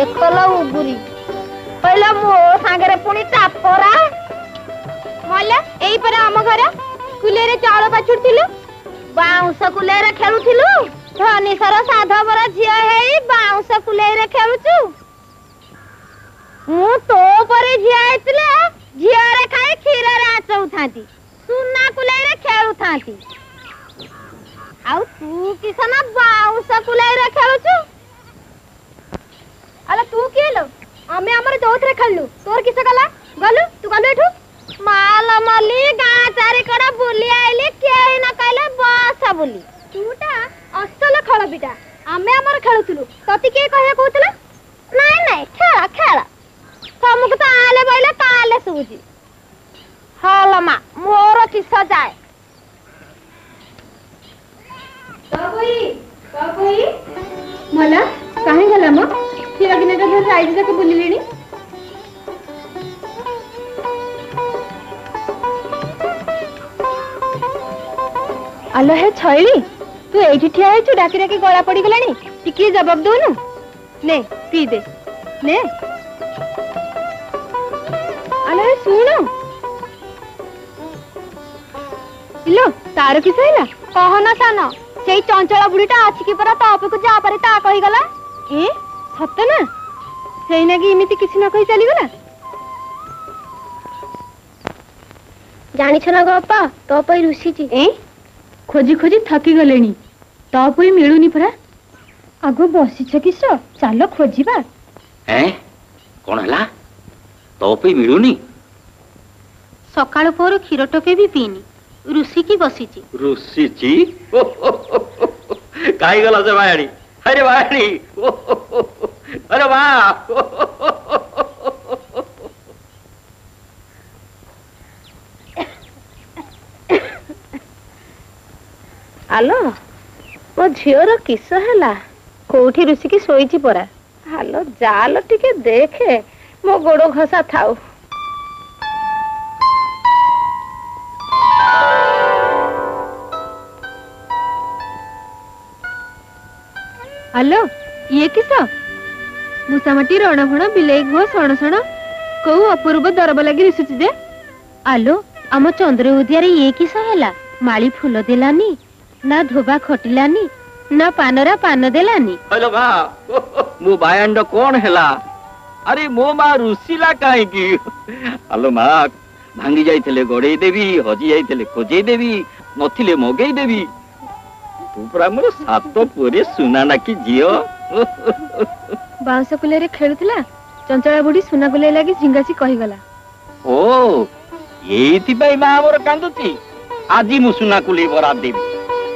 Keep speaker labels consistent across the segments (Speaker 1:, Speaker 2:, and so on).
Speaker 1: देखलो उगुरी पहिला मो सांगरे पुनी टापरा मले एई पर हम घर कुले रे चावल पाछुड़थिलु बाउंस कुले रे खेलुथिलु धनी सर साधवर झिया हेई बाउंस कुले रे खेलुचु मु तो परे झिया आइतले झिया रे खाए खीर रे आचौ थांती सुना कुले रे खेलु थांती आउ तू किसना बाउंस कुले रे खेलुचु अला तू केलो आमे हमर दोत रे खेललु तोर किस गला गलु तू गलु एठू माल मली गाँ चारि कड़ा बुली आइली केही न कहले बस बुली तूटा असल खेल बिटा आमे हमर खेलुथलु तती के कहे कहतला नाही नाही खेल खेल तमको तो आले बइले काले सुजी हाल मा मोर किस जाए बाबूई मला काहे गला म फिर अगिने का घर राइज जाके बुली लेनी आलो है छईली तू एठी ठिया है छु डाकी डाकी गला पड़ी गलानी टिकी जवाब दोनु ने पी दे ने आलो है सुनो इलो तार किस हैला कहना सानो सेई चंचला बुढ़ीटा अछि कि परा ताप को जा पारे ता कहि गला ए सत्य ना सेई नागी इमिति किछ ना कहि चली गला जानि छ ना गप्पा तो पई रुसी छी ए खोजी खोजी थकी गलेनी तो पई मिलुनी परा आगो बसी छ किस चालो खोजीबा
Speaker 2: ए कोन हला तो पई मिलुनी
Speaker 1: सकाळ पोर खीर टोपे भी पीनी रुसी की बसी छी
Speaker 2: काई गला से भाई अरे भाई अरे वाह
Speaker 1: आलो मो झियोर किस हैला कोठी रुसी की सोईची परा हालो जालो टिके देखे मो गोड़ो घसा थाउ हेलो ये किस मुसामटी रणभण बिलाई घो सण सण कौ अपूर्व दरब लगी रिसुची जे आलो आम चंद्र उदियारे ये किस हैला माली फूल देलानी ना धोबा खटिलानी ना पानरा पान देलानी
Speaker 2: हेलो बा मो बायंड कोन हैला अरे मो मा रुसिला काहे की हेलो मा भांगी जाइथिले गड़े देवी हजी जाइथिले खोजे देवी नथिले मगेई देवी तू पुरा मोर सात पुरे सुना ना की जियो
Speaker 1: बांस कुले रे खेलुतला चंचला बुढ़ी सुना कुले लागी झिंगासी कहि गला
Speaker 2: ओ एति पई मा मोर कांदुची आजी मु सुना कुले बरा देवी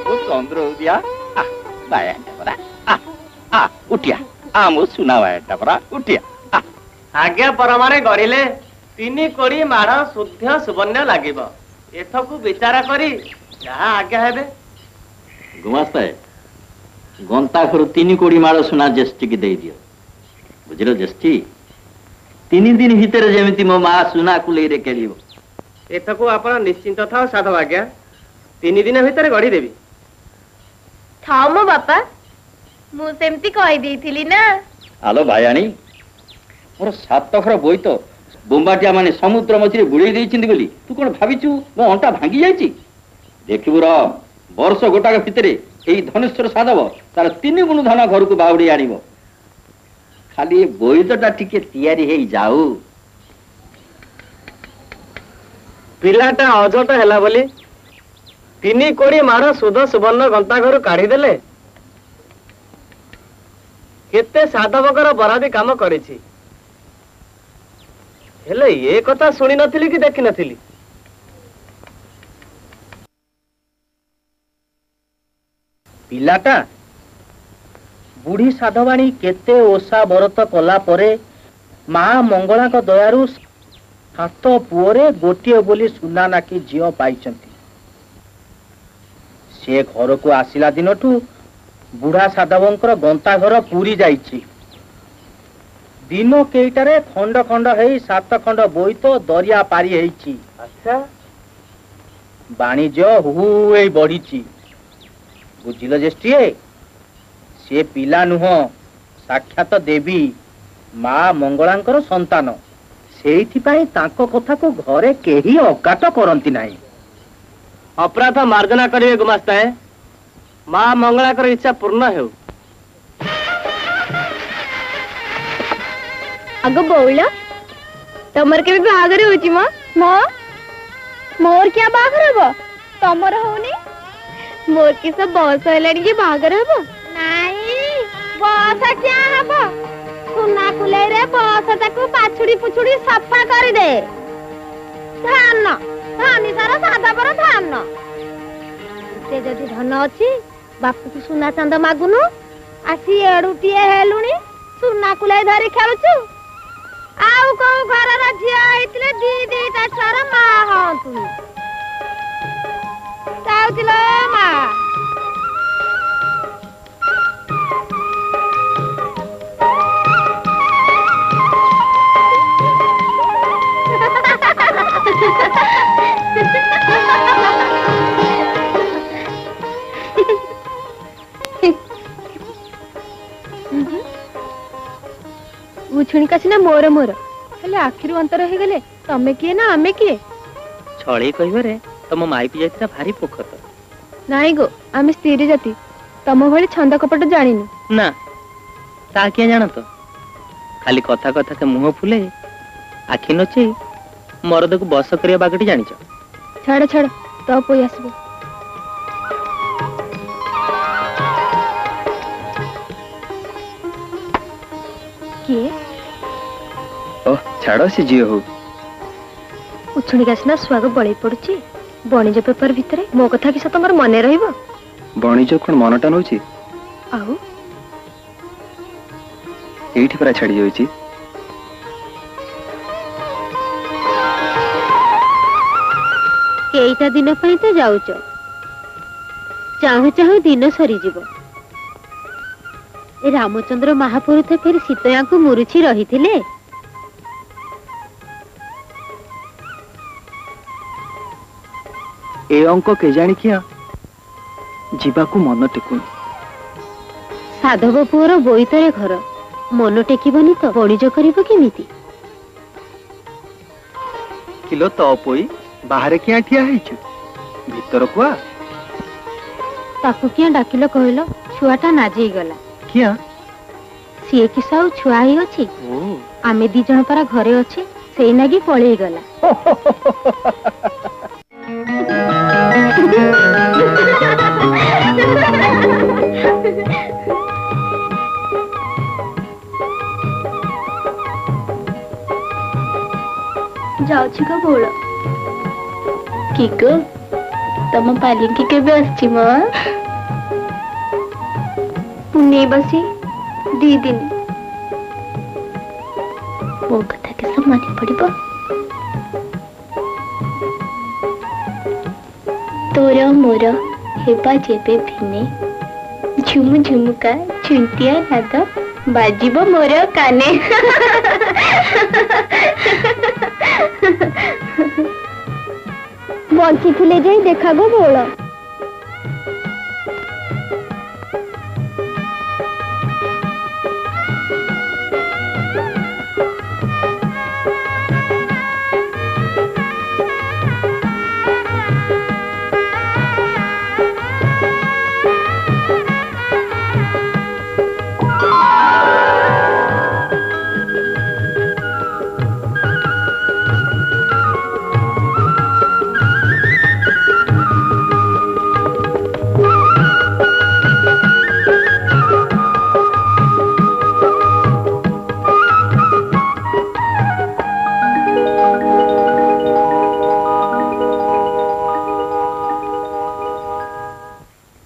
Speaker 2: ओ चंद्र उदिया आ बाया बरा आ उठिया आ मु सुना बाया बरा उठिया
Speaker 3: आज्ञा परमाने गरिले तिनी कोड़ी माड़ शुद्ध सुवर्ण लागिबो एथकु विचार करी जहा आज्ञा हेबे
Speaker 2: गुमास्ता गंता घर 3 कोड़ी माड़ सुना ज्येष्ठी की दे दियो बुझलो ज्येष्ठी 3 दिन भीतर जेमिति मो मा सुना कुले रे केलिबो
Speaker 3: एथकु आपण निश्चिंत थाओ साधव आज्ञा 3 दिन भीतर गढ़ी देवी
Speaker 1: थाओ मो बापा मु सेमती कहि देइथिली ना
Speaker 2: आलो भायाणी मोर 7 घर बोई तो बोम्बाटिया माने समुद्र मछली बुड़े देइछिंदी बोली तू कोन भाबिचू मो अंटा भांगी जाईची देखिबु र वर्ष गोटाक भितरे एई धनेश्वर साधव तार 3 गुण धन घर को बाउडी आनिबो खाली बोईतटा टिके तयारी हेई जाऊ
Speaker 3: पिलाटा अजट हैला बोली 3 कोड़ी माड़ शुद्ध सुवर्ण गंता घर काढ़ी देले केते साधवकर बरादी काम करिछि हेले ये कथा सुनी नथिली कि देखि नथिली पिलाटा बुढ़ी साधवाणी केते ओसा बरत कला परे मां मंगला को दयारु 7 पुओरे गोटिए बोली सुना नाकी झियो पाइचंती से घर को आसिला दिनठू बुढ़ा साधवंकर गंता घर पूरी जाइछि दिन केइटारे खंड खंड हेई 7 खंड बोई तो दरिया पारी हेइछि अच्छा वाणिज्य हुई बढ़ी बुझिल ज्येष्ठी से पिला नुह साक्षात देवी ମା ମଙ୍ଗଳାଙ୍କର ସନ୍ତାନ, ସେଇଥିପାଇଁ ତାଙ୍କ କଥାକୁ ଘରେ କେହି ଅକାଟ କରନ୍ତି ନାହିଁ।
Speaker 4: ଅପରାଧ ମାର୍ଜନା କରିବେ ଗୁମାସ୍ତାଏ। ମା ମଙ୍ଗଳାଙ୍କର ଇଚ୍ଛା ପୂର୍ଣ୍ଣ ହେଉ।
Speaker 1: ଆଗ ବଉଳ ତମର କେବେ ବାହାଘର ହଉଛି ମ? ମୋର କିଆ ବାହାଘର ହବ? ତମର ହଉନି? ମୋର କି ସବୁ ବୟସ ହେଲାଣି ଯେ ବାହାଘର ହବ? ନାଇଁ ବୟସ କିଆ ହବ? ସୁନା କୁଲେଇରେ ବୟସ ତାକୁ ପାଛୁଡି ପୁଛୁଡି ସଫା କରିଦେ। ଧାନ ଧାନି ସାର ସାଧା ପର ଧାନ। ଏତେ ଯଦି ଧନ ଅଛି ବାପୁକୁ ସୁନା ଚାନ୍ଦ ମାଗୁନୁ। ଆସି ଏଡୁଟିଏ ହେଲୁଣି ସୁନା କୁଲେଇ ଧରି ଖେଳୁଛୁ। ଆଉ କୋଉ ଘରର ଝିଅ ହେଇଥିଲେ ଦିଟା ଛୁଆର ମା ହଅନ୍ତୁ। ଯାଉଥିଲ ମା। ଉଛୁଣିକା ସିନା ମୋର ମୋର ହେଲେ ଆଖିରୁ ଅନ୍ତର ହେଇଗଲେ ତମେ କିଏ ନା ଆମେ କିଏ?
Speaker 3: ଛଳେଇ କହିବାରେ ତମ ମାଇପି ଯାଇଥିଲା ଭାରି ପୋଖତ।
Speaker 1: ନାଇଁ ଗୋ ଆମେ ସ୍ତ୍ରୀ ଜାତି ତମ ଭଳି ଛନ୍ଦ କପଟ ଜାଣିନୁ।
Speaker 3: ନା ତା କିଏ ଜାଣତ? ଖାଲି କଥା କଥାକେ ମୁହଁ ଫୁଲେ ଆଖି ନଚେଇ ମରଦକୁ ବସ କରିବା ବାଗଟି ଜାଣିଛ।
Speaker 1: ଛାଡ ଛାଡ ତ ପଇ ଆସିବ। କିଏ?
Speaker 3: ଛାଡ ସେ ଝିଅ ହଉ।
Speaker 1: ଉଛୁଣିକା ସିନା ସୁଆଗ ବଳେଇ ପଡୁଛି। ବଣିଜ ପେପର ଭିତରେ ମୋ କଥା କି ତମର ମନେ ରହିବ?
Speaker 3: ବଣିଜ କଣ ମନଟା ନଉଛି?
Speaker 1: ଆଉ
Speaker 3: ଏଇଠି ପରା ଛାଡି ଯାଉଛି।
Speaker 1: କେଇଟା ଦିନ ପାଇଁ ତ ଯାଉଛ, ଚାହୁଁ ଚାହୁଁ ଦିନ ସରିଯିବ। ଏ ରାମଚନ୍ଦ୍ର ମହାପୁରୁଷ ଫେରି ସୀତୟାଙ୍କୁ ମୁରୁଛି ରହିଥିଲେ।
Speaker 3: ଏ ଅଙ୍କ କେଜାଣି କିଆ ଯିବାକୁ ମନ ଟେକୁନି।
Speaker 1: ସାଧବ ପୁଅର ବୋଇତରେ ଘର, ମନ ଟେକିବନି ତ ବଣିଜ କରିବ କେମିତି?
Speaker 3: କିଲୋ ତ ପୋଇ ବାହାରେ କିଆ ଠିଆ ହେଇଛୁ? ଭିତରକୁ ଆ।
Speaker 1: ତାକୁ କିଆ ଡାକିଲ କହିଲ? ଛୁଆଟା ନାଜେଇ ଗଲା।
Speaker 3: କିଆ?
Speaker 1: ସିଏ କିସ ଆଉ ଛୁଆ ହେଇ ଅଛି? ଆମେ ଦି ଜଣ ପରା ଘରେ ଅଛି, ସେଇ ନାଗି ପଳେଇ ଗଲା। ଯାଉଛି ଗো ବୋଳ। କି ଗো ତମ ପାଲିଙ୍କି କେବେ ଆସିଛି ମ? ପୁନେଇ ବସି 2 ଦିନ। ମୋ କଥା କେସ ମନେ ପଡିବ? ତୋର ମୋର ହେବା ଯେବେ ଭିନେ, ଝୁମୁ ଝୁମୁକା ଝୁଣ୍ଟିଆ ନାଦ ବାଜିବ ମୋର କାନେ। ବଞ୍ଚିଥିଲେ ଯାଇ ଦେଖା ଗো ବୋଳ।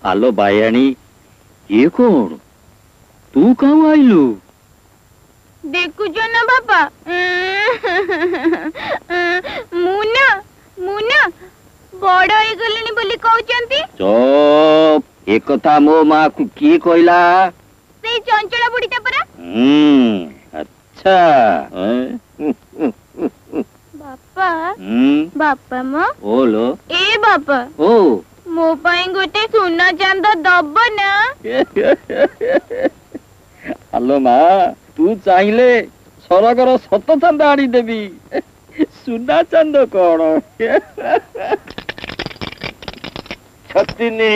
Speaker 2: आलो बायाणी, ये कौन? तू कहाँ आइलु?
Speaker 1: देखुछ ना बापा, मुना मुना बड़ होई गलिनी बोली कहउचंती।
Speaker 2: चुप, एक कथा मो मां को की कहला?
Speaker 1: से चंचला बुढ़ीटा परा।
Speaker 2: अच्छा।
Speaker 1: बापा बापा मो
Speaker 2: बोलो।
Speaker 1: ए बापा
Speaker 2: ओ
Speaker 1: मो पाई गोटे सुना चांद दब ना।
Speaker 2: हेलो माँ, तू ତୁ ଚାହିଁଲେ ସରଗର ସତ ଚାନ୍ଦ ଆଣିଦେବି, ସୁନା ଚାନ୍ଦ କଣ।
Speaker 5: ଛତିନି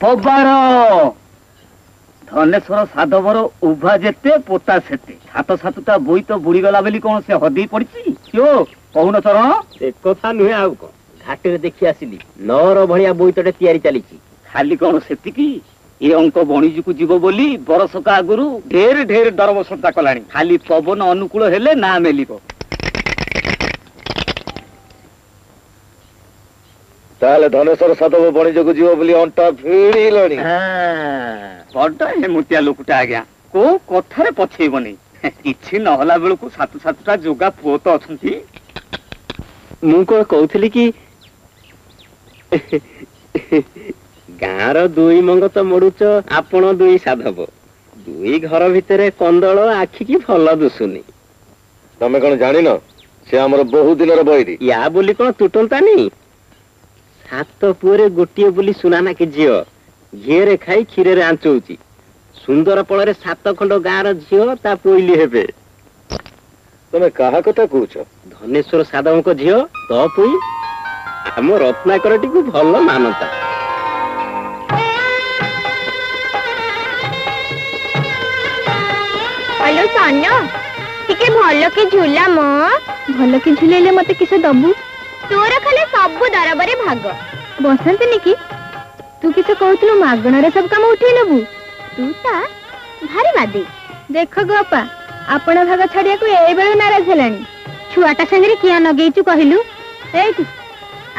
Speaker 5: ପବାର ଧନେଶ୍ୱର ସାଧବର ଉଭା ଯେତେ ପୋତା ସେତେ। ସାତ ସାତଟା ବୋଇ ତ ବୁଡିଗଲା ବୋଲି କଣ ସେ ହଦେଇ ପଡିଛି? କହୁନ ଚରଣ।
Speaker 3: ଏକଥା ନୁହେଁ ଆଉ କଣ, ଘାଟିରେ ଦେଖି ଆସିଲି ନଅର ଭଳିଆ ବୋଇତଟେ ତିଆରି ଚାଲିଛି।
Speaker 5: ଖାଲି କଣ ସେତିକି, ଏ ଅଙ୍କ ବଣିଜକୁ ଯିବ ବୋଲି ବରଷକ ଆଗରୁ ଢେର ଢେର ଦରବସନ୍ତା କଲାଣି। ଖାଲି ପବନ ଅନୁକୂଳ ହେଲେ ନା ମେଲିବ। ତାହେଲେ ଧନେଶ୍ୱର ସାଧବ ବଣିଜକୁ ଯିବ ବୋଲି ଅଣ୍ଟା ଭିଡ଼ିଲାଣି। ବଡ ହେମୁତିଆ ଲୋକଟା ଆଜ୍ଞା, କୋଉ କଥାରେ ପଛେଇବନି। କିଛି ନହେଲା ବେଳକୁ ସାତ ସାତଟା ଯୋଗା ପୁଅ ତ ଅଛନ୍ତି।
Speaker 3: ମୁଁ କଣ କହୁଥିଲି କି ଗାଁର ଦୁଇ ମଙ୍ଗ ତ ମୋଡୁଛ ଆପଣ ଦୁଇ ସାଧବ, ଦୁଇ ଘର ଭିତରେ କନ୍ଦଳ ଆଖିକି ଭଲ ଦୁଶୁନି।
Speaker 5: ତମେ କଣ ଜାଣିନ ସେ ଆମର ବହୁ ଦିନର ବୈରୀ।
Speaker 3: ୟା ବୋଲି କଣ ତୁଟନ୍ତାନି? ସାତ ପୁଅରେ ଗୋଟିଏ ବୋଲି ସୁନାନା କି ଝିଅ, ଘିଅରେ ଖାଇ କ୍ଷୀରରେ ଆଞ୍ଚଉଛି। ସୁନ୍ଦର ପଳରେ ସାତ ଖଣ୍ଡ ଗାଁର ଝିଅ ତା ପୋଇଲି ହେବେ।
Speaker 5: ତମେ କାହା କଥା କହୁଛ?
Speaker 3: ଧନେଶ୍ୱର ସାଧବଙ୍କ ଝିଅ ତ ପୋଇ ଆମ ରତ୍ନାକରଟିକୁ ଭଲ ମାନନ୍ତା।
Speaker 1: ହ୍ୟାଲୋ ସାନ, ଟିକେ ଭଲ କି ଝୁଲା ମ। ଭଲ କି ଝୁଲେଇଲେ ମତେ କିସ ଦବୁ? ତୋର ଖାଲି ସବୁ ଦରବରେ ଭାଗ। ବସନ୍ତିନି କି ତୁ କିଛି କହୁଥିଲୁ ମାଗଣାରେ ସବୁ କାମ ଉଠେଇ ନେବୁ। ତୁ ତା ଭାରି ବାଦି। ଦେଖ ଗୋ ଅପା, ଆପଣ ଭାଗ ଛାଡିବାକୁ ଏଇବେଳୁ ନାରାଜ ହେଲାଣି। ଛୁଆଟା ସାଙ୍ଗରେ କିଆ ନଗେଇଛୁ କହିଲୁ? ଏଇଠି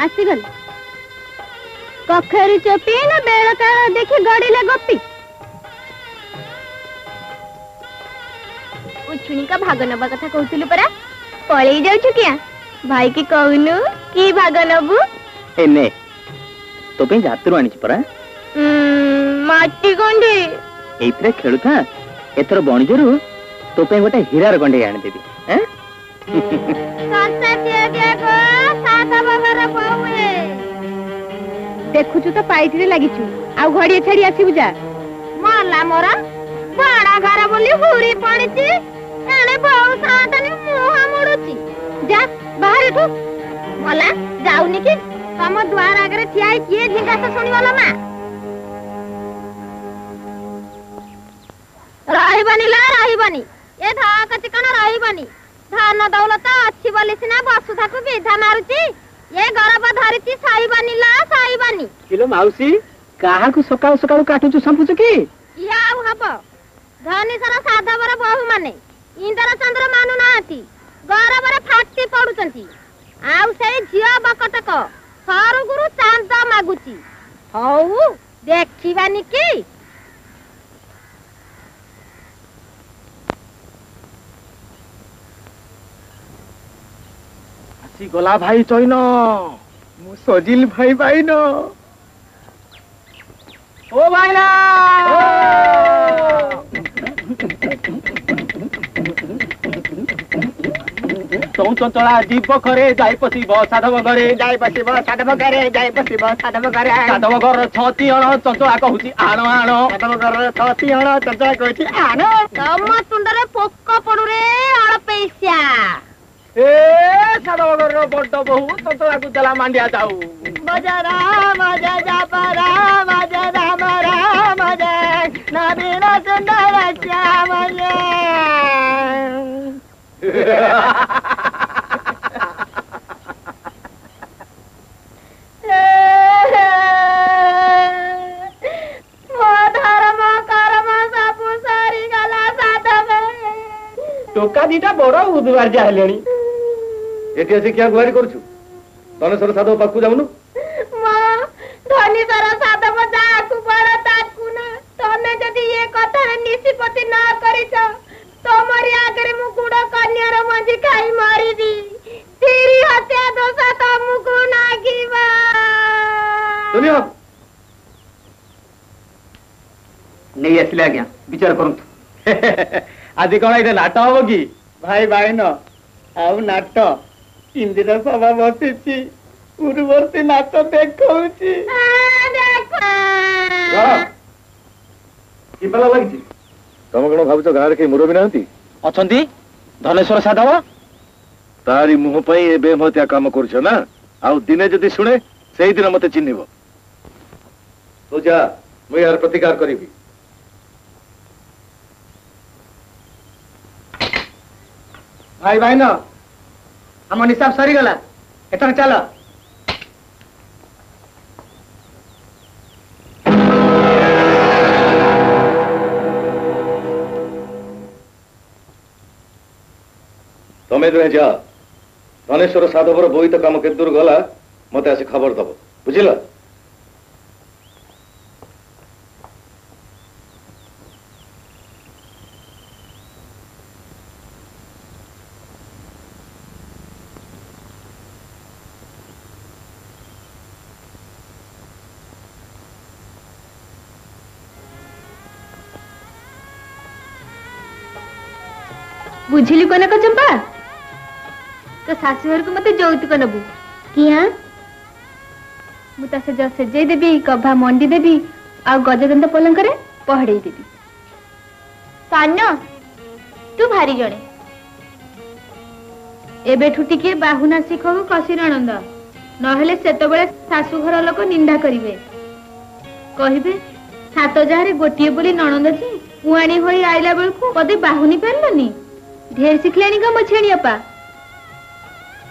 Speaker 1: ଆସିଗଲା କଖାରୁ ଚୋପି ନା ବେଳ କାଳ ଦେଖି ଗଡିଲେ ଗୋପି। ଉଛୁଣିକା ଭାଗ ନବା କଥା କହୁଥିଲୁ ପରା, ପଳେଇ ଯାଉଛୁ କିଆ? ଭାଇ କି କହୁନୁ କି ଭାଗ ନବୁ?
Speaker 3: ଏନେ ତୋ ପାଇଁ ଯାତ୍ରା ଆଣିଛି ପରା।
Speaker 1: ମାଟି ଗଣ୍ଡି
Speaker 3: ଏଇଥିରେ ଖେଳୁଥା। ଏଥର ବଣିଜରୁ ତୋ ପାଇଁ ଗୋଟେ ହୀରାର ଗଣ୍ଡେଇ ଆଣିଦେବି।
Speaker 1: ଦେଖୁଛୁ ତ ପାଇଟିରେ ଲାଗିଛୁ, ଆଉ ଘଡିଏ ଛାଡି ଆସିବୁ ଯା। ମଲା ମରା ବଡ ଘର ବୋଲି ହୁରି ପଡିଛି, ଏଣେ ବୋଉ ସାଆନ୍ତାନି ମୁହଁ ମୁଡୁଛି। ଯା ବାହାରଠୁ ମଲା ଯାଉନି କି? ତମ ଦ୍ୱାର ଆଗରେ ଠିଆ ହେଇ କିଏ ଝିଙ୍ଗାସ ଶୁଣିବଲ ମା? ରହିବନି ଲା ରହିବନି, ଏ ଧକ ଚିକଣ ରହିବନି। ଧନ ଦୌଲତ ଅଛି ବୋଲି ସିନା ବସୁଧାକୁ ବିଧା ମାରୁଛି, ଏ ଗରବ ଧରିଛି ସହିବନି ଲା ସହିବନି।
Speaker 3: କିଲୋ ମାଉସୀ, କାହାକୁ ସକାଳୁ ସକାଳୁ କାଟୁଛୁ ସମ୍ପୁଛୁ କି?
Speaker 1: ଇଏ ଆଉ ହବ? ଧନୀଶର ସାଧବର ବୋହୂ ମାନେ ଇନ୍ଦ୍ର ଚନ୍ଦ୍ର ମାନୁନାହାନ୍ତି, ଗରବରେ ଫାଟି ପଡୁଛନ୍ତି। ଆଉ ସେଇ ଝିଅ ବକଟକ ସରୁଗୁରୁ ଚାନ୍ଦ ମାଗୁଛି। ହଉ ଦେଖିବାନି କି?
Speaker 5: ଆସିଗଲା ଭାଇ ଚଇନ, ମୁଁ ସଜିଲ ଭାଇ ବାଇନ।
Speaker 3: ଓ ଭାଇନା
Speaker 5: ଚଞ୍ଚଳା ଯିବ ଘରେ ଯାଇ ପଶିବ ସାଧବ ଘରେ,
Speaker 3: ଯାଇ ବସିବ ସାଧବ ଘରେ, ଯାଇ ବସିବ ସାଧବ ଘରେ।
Speaker 5: ସାଧବ ଘର ଛତି ଅଣ, ଚଞ୍ଚଳା କହୁଛି ଆଣ ଆଣ।
Speaker 3: ସାଧବ ଘର ଛତି ଅଣ, ଚଞ୍ଚଳା କହୁଛି ଆଣ।
Speaker 1: ତମ ତୁଣ୍ଡରେ ପୋକ ପଡୁରେ ଅଳପେଇସିଆ।
Speaker 5: ଏ ସାଧବ ଘରର ବଡ ବୋହୂ ଚଞ୍ଚଳାକୁ ଦେଲା ମାଣ୍ଡିଆ ଯାଉ।
Speaker 3: ମଜା ରାମ ମଜା ଯାପରା ମଜା ରାମ ରାମ ଜୟ ନବୀନ ସୁନ୍ଦର ଶ୍ୟାମ ଜୟ। ଟୋକା ଦିଟା ବଡ ଉଦୁବାର୍ଯ୍ୟା ହେଲେଣି।
Speaker 5: ଏଠି ଆସି କିଆ ଗୁହାରି କରୁଛୁ? ଧନେଶ୍ୱର ସାଧବ ପାଖକୁ ଯାଉନୁ?
Speaker 1: ଧନୀଶ୍ୱର ସାଧବ ଯାହାକୁ ବଡ ତାକୁ ନା। ତମେ ଯଦି ଏ କଥାରେ ନିଷ୍ପତ୍ତି ନ କରିଛ, ତମରି ଆଗରେ ମୁଁ ଗୁଡ କନ୍ୟାର ମଞ୍ଜି ଖାଇ ମରିବି। ସ୍ତ୍ରୀ ହତ୍ୟା ଦୋଷ ତମକୁ ନାଗିବା।
Speaker 5: ନେଇ ଆସିଲେ ଆଜ୍ଞା, ବିଚାର କରନ୍ତୁ। ଆଜି କଣ ଏଇଟା ନାଟ ହବ କି?
Speaker 3: ଭାଇ ଭାଇନ ଆଉ ନାଟ ଇନ୍ଦିର ସଭା ବସିଛି, ପୂର୍ବବର୍ତ୍ତୀ ନାଟ ଦେଖଉଛି।
Speaker 1: ଦେଖ
Speaker 5: କି ପାଲା ଲାଗିଛି? ତମେ କଣ ଭାବୁଛ ଗାଁରେ କେହି ମୁରବୀ ନାହାନ୍ତି?
Speaker 3: ଅଛନ୍ତି ଧନେଶ୍ୱର ସାଧବ।
Speaker 5: ତାରି ମୁହଁ ପାଇଁ ଏବେ ମତେ କାମ କରୁଛ ନା? ଆଉ ଦିନେ ଯଦି ଶୁଣେ ସେଇଦିନ ମତେ ଚିହ୍ନିବ। ତୁ ଯା, ମୁଁ ଏହାର ପ୍ରତିକାର କରିବି।
Speaker 3: ଭାଇ ଭାଇନ ଆମ ନିଶାବ ସରିଗଲା, ଏଥର ଚାଲ।
Speaker 5: ତମେ ଦୁହେଁ ଯା, ଧନେଶ୍ୱର ସାଧବର ବୋଇତ କାମ କେତେ ଦୂର ଗଲା ମତେ ଆସି ଖବର ଦବ, ବୁଝିଲ?
Speaker 1: बुझिली कनक चंपा तो शाशुघर को मत यौतुक नबू किया मुझे जो सेजई देवी कभा मंडी देवी आ गजदंत पलंक पहड़े देवी सान तू भारी जड़े एबेठू टिके बाहुना शिख कसी नणंद नहेले सेतबेले शाशुघर लोक निंदा करिवे कहिबे सात जहारे गोटिए बोली नणंद जी पुआणी होई आइला बेलकू पदे बाहुनी पारलनी ढेर शिखलानी ग मछेणी अपा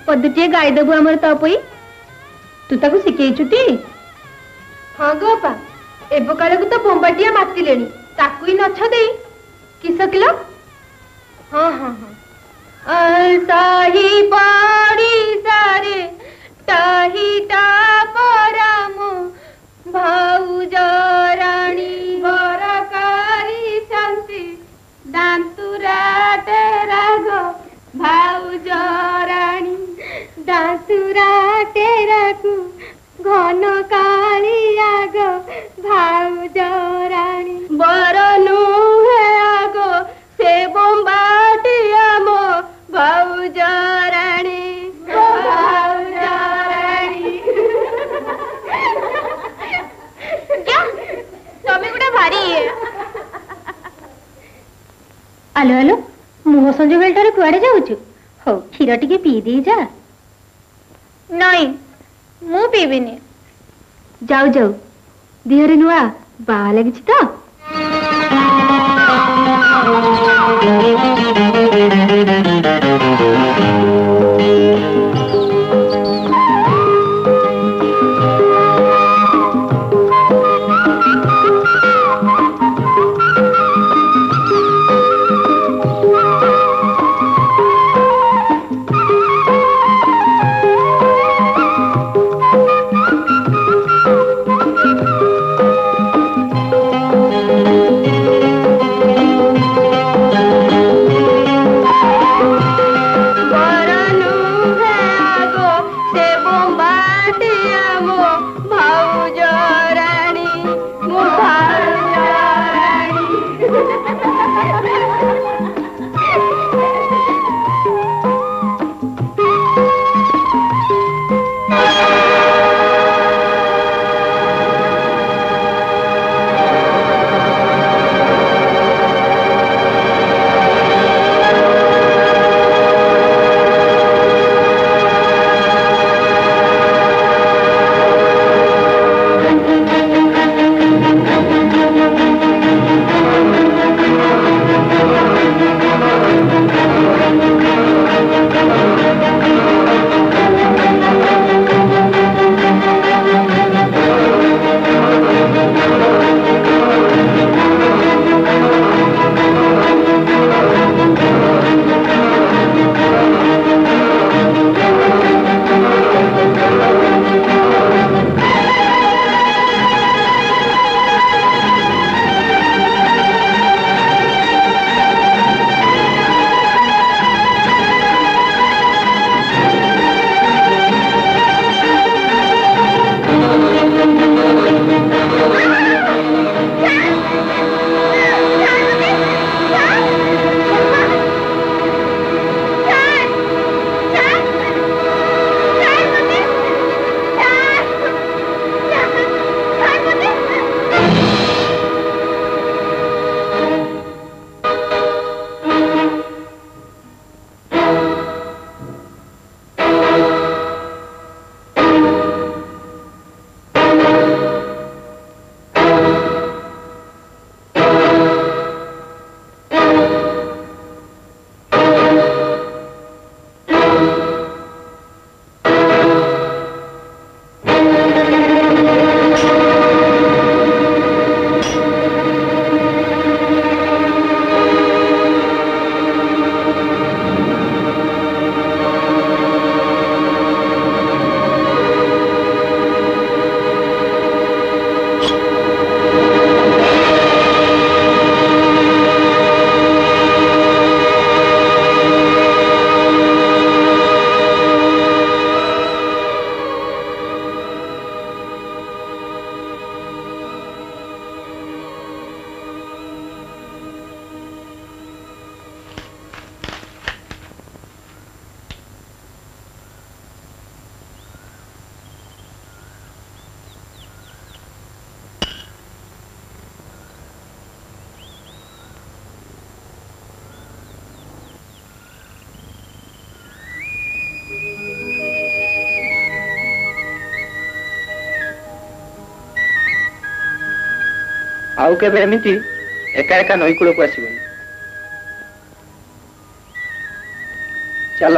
Speaker 1: पदुटिए गाई देबू हमर तपई तू ताकू शिखेइछुटी हां गो अपा एबो काले को तो बोंबाटिया मातिलेनी ताकू ही नछ देई कि सकलो हां हां हां साही पाड़ी सारे ताही ता परामो भाउज रानी बरकारी शांति दांतुरा तेरा गो भाउज रानी दांतुरा तेरा को घन कालिया गो भाउज रानी बरनु है आगो से बोंबाटिया मो भाउज रानी भाउज रानी क्या तमे गुडा भारी है आलो आलो मुह संजो बेलटारे कुआडे जाउछु हो क्षीर टिके पी दे जा नहीं मु पीबिनी जाऊ जाऊ दिहरे नुआ बा लागिछि तो
Speaker 3: ଆଉ କେବେ ଏମିତି ଏକା ଏକା ନଈ କୂଳକୁ ଆସିବନି। ଚାଲ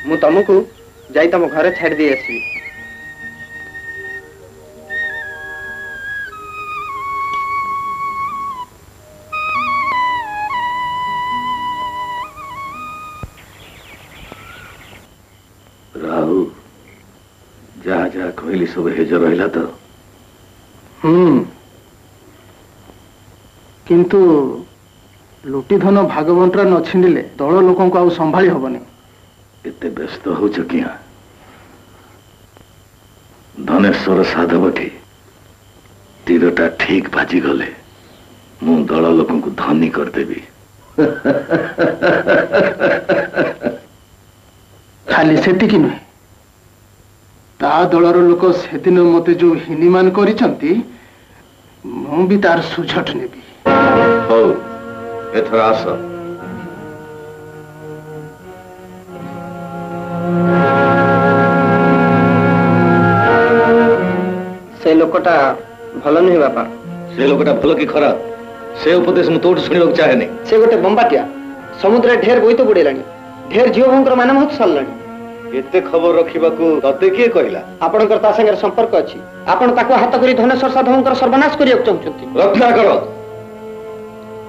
Speaker 3: ମୁଁ ତମକୁ ଯାଇ ତମ ଘରେ ଛାଡ଼ି ଦେଇ ଆସିବି।
Speaker 6: राहु जहाँ जहाँ कहली सब हेज रहा तो
Speaker 3: किंतु लुटी धन भागवंटरा न छिंडिले दल लोकों को संभाली हबनी।
Speaker 6: एते व्यस्त हो किया धनेश्वर साधवठी तीरटा ठीक बाजी गले मु दल लोकों को धनी करदेवी।
Speaker 3: खाली सेतिकी नुहे ता दलर लोक सेदिन मते जो हिनीमान करिसंती मु भी तार सुझट नेबी।
Speaker 6: हो एथर आस
Speaker 3: से लोकटा भल नुहे बापा।
Speaker 6: से लोकटा भल कि खराब से उपदेश मु तोठ सुनिବାକୁ चाहेनी।
Speaker 3: से गोटे बंबाटिया समुद्र ढेर बोईत बुड़ेलानी ढेर झील भंकर मान बहुत सारलानी।
Speaker 6: एते खबर रखिबाकू तते किए कहला?
Speaker 3: आपणकर ता संगे संपर्क अछि। आपण ताको हाथ करी धनेश्वर साधवंकर सर्वनाश करियक चाहुचंती।
Speaker 6: रक्षा करो।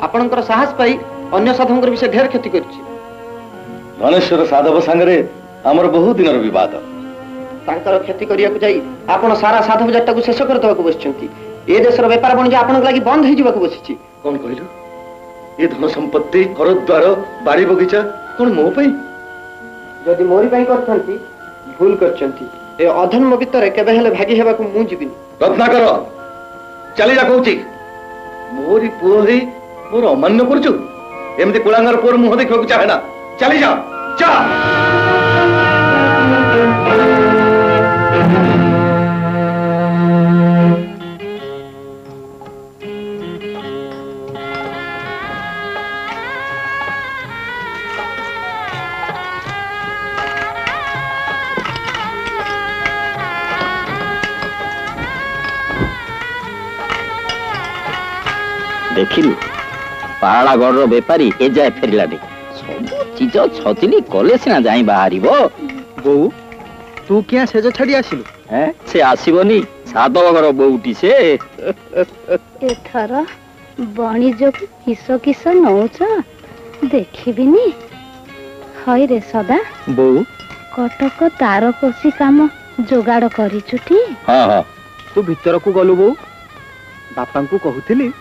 Speaker 3: आपणकर साहस पाई अन्य साधवंकर विषय ढेर क्षति करछि।
Speaker 6: धनेश्वर साधव संगे हमर बहुत दिनर विवाद
Speaker 3: तांकर क्षति करियक जाई आपण सारा साधव जातटाକୁ शेष कर देबाकू बसिचंती। ए देशर व्यापार वाणिज्य आपणक लागि बंद होई जिबाकू बसिछि।
Speaker 6: कोन कहलु? ए धन संपत्ति घर द्वार बाड़ी बगीचा कोन मो पई?
Speaker 3: जदि मोरी पई करथंती भूल करचंती। ए अधर्म भितर केबे हेले भागी हेबाकू मु जिबिनी।
Speaker 6: रत्नाकर चली जा कहूची मोरी पुओ ही मोर अमान्य करछु एमती कुलांगर पुओर मुह देखबाकू चाहे ना। चली जा जा।
Speaker 2: देखिलु पाहाड़गढ़ बेपारी ए जाए फेरलानी सब चीज छतिली कले सिना जाई बाहरिबो।
Speaker 3: बो तू क्या सेज छड़ी आसिलु?
Speaker 2: हैं से आसीबनी साधवगर बोउटी से
Speaker 1: एथर बणिज्य को किस किस नौच देखिबिनी। हई रे सदा
Speaker 2: बो
Speaker 1: कटक तारकसी काम जोगाड़ करिचुटी।
Speaker 2: हाँ हाँ
Speaker 3: तू भीतर को गलु बो बापा को कहूली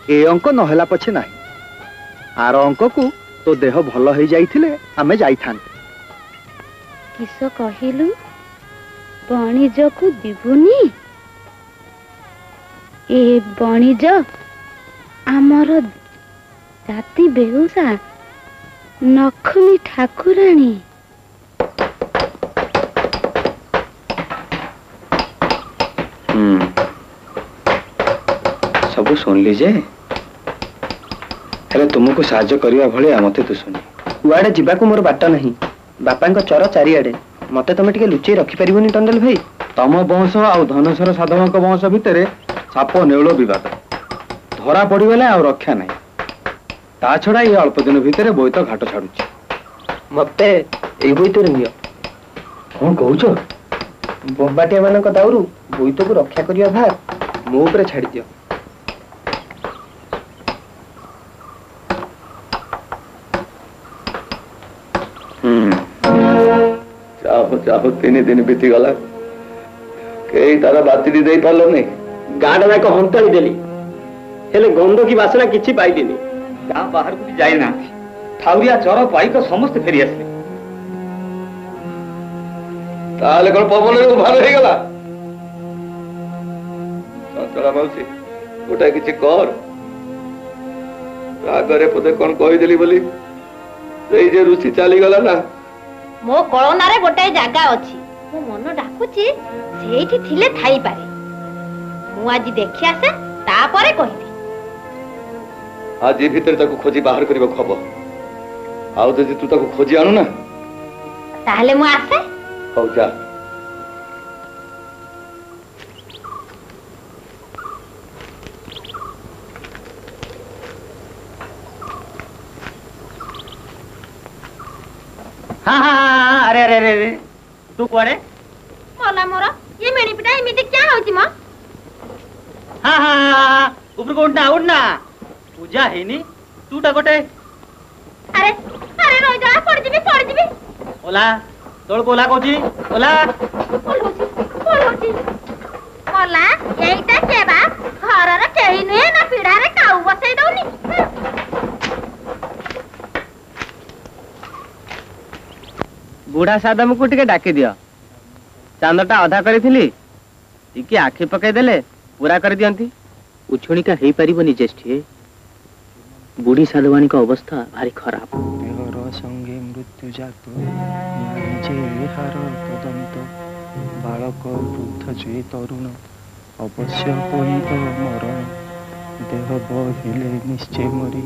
Speaker 3: ए अंक नहला पछे नाही आर अंक को तो देह भल हो जाइथिले आमे जाइथान्ते।
Speaker 1: किस कहिलु बणिज्य को दिबुनी? ए बणिज्य आमर जाति बेहुसा नखुनी ठाकुराणी।
Speaker 3: सब सुनली जे हेले तुमको साहाय्य करिया भलिया मते तू सुनी कुआडे जिबाकू मोर बाट नहीं। बापांक चर चारिआडे मते तमे टिके लुचेई रखि परिबोनी टंडल भाई? तम वंश आ धनेश्वर साधवंक वंश भितरे साप नेउल विवाद धरा पड़गले आ रक्षा नहीं। ता छड़ा ये अल्प दिन भितरे बोईत घाट छाड़ुची। मते एई बोईत नियो कोन कहउछ? बंबाटिया मानक दाउरू बोईत को रक्षा करिया भार मो ऊपर छाड़ी दियो।
Speaker 6: चाहो 3 दिन बीती गला कई तारा बाती दे पारलो नहीं।
Speaker 4: गाड़ जाक हंताड़ी देली हेले गंध की बासना किछि पाइलिनी।
Speaker 5: गाँ बाहर को भी जाए ना ठाउरिया चर पाइक समस्त फेरी आसले।
Speaker 6: ताले कोन पवन रे उभार हे गला? चंचला मौसी गोटा किछि कर रागरे पते कोन कहि देली बोली सेई जे रुचि चाली गला ना।
Speaker 1: मो कळनारे गोटाए जागा अछि मो मन डाकुची सेठी थिले थाई पारे। मु आज देखि आसे तापरे कहिबी।
Speaker 6: आज ये भीतर ताको खोजी बाहर करबो खबर आउ जदि तू ताको खोजी आनु ना
Speaker 1: ताहले मु आसे।
Speaker 6: हो जा।
Speaker 4: हाँ हाँ हाँ, अरे अरे अरे तू कुआड़े?
Speaker 1: मोला मोर ये मेणी पिटा एमिति क्या होची म?
Speaker 4: हाँ हाँ हाँ ऊपर को उड़ना पूजा है नी तू डगोटे।
Speaker 1: अरे अरे रोई जा पड़ जीबी
Speaker 4: ओला तोड़ को ओला कोची ओला
Speaker 1: होची मोला एइटा सेवा घर रे केही नुहे ना पिड़ा रे काऊ बसई दउनी।
Speaker 4: बुढ़ा सादम को टिके डाकी दियो चांदटा अधा करी टिके आखि पकई देले पूरा कर दियंती।
Speaker 3: उछुणिका हेई परिबनी ज्येष्ठी बुढ़ी साधवानी का अवस्था भारी खराब।
Speaker 7: देहर संगे मृत्यु जात जे हार तदंत बालक वृद्ध जे तरुण अवश्य पईब मरण देह बहिले निश्चय मरी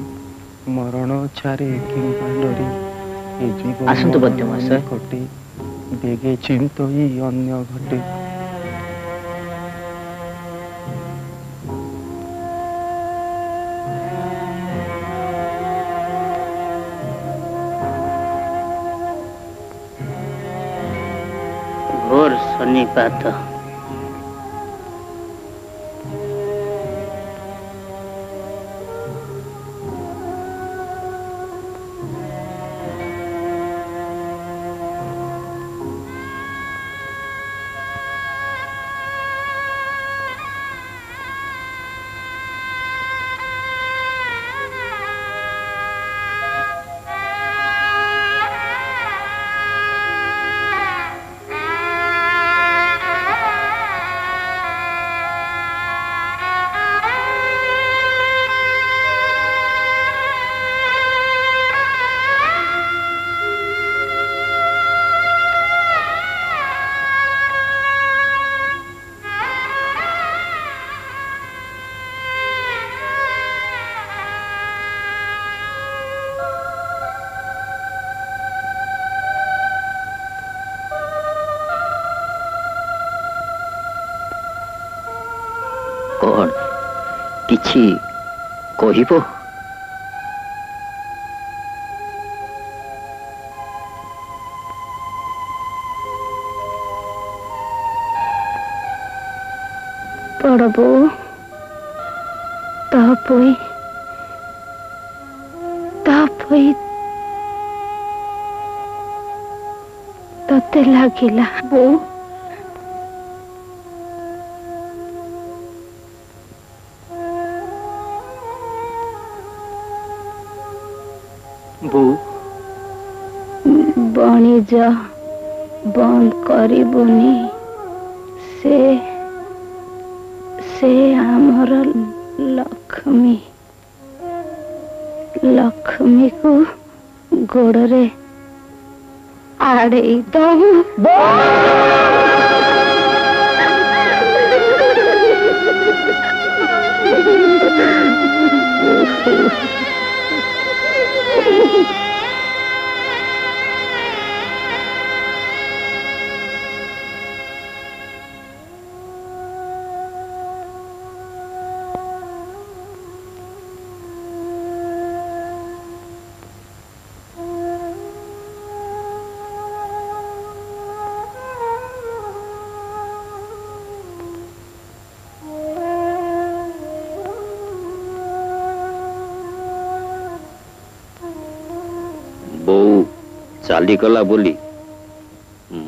Speaker 7: मरण छारे किंबा डरी
Speaker 3: आसंतु बद्यमास
Speaker 7: घटे बेगे चिंतई अन्य घटे।
Speaker 3: घोर सन्निपात कौन किछि कहिबो?
Speaker 1: पड़बो तापोई तते लागिला बो बणिज बंद करिबुनी से आमर लक्ष्मी को गोड़े आड़े दऊ।
Speaker 2: बोऊ चालीगला बोली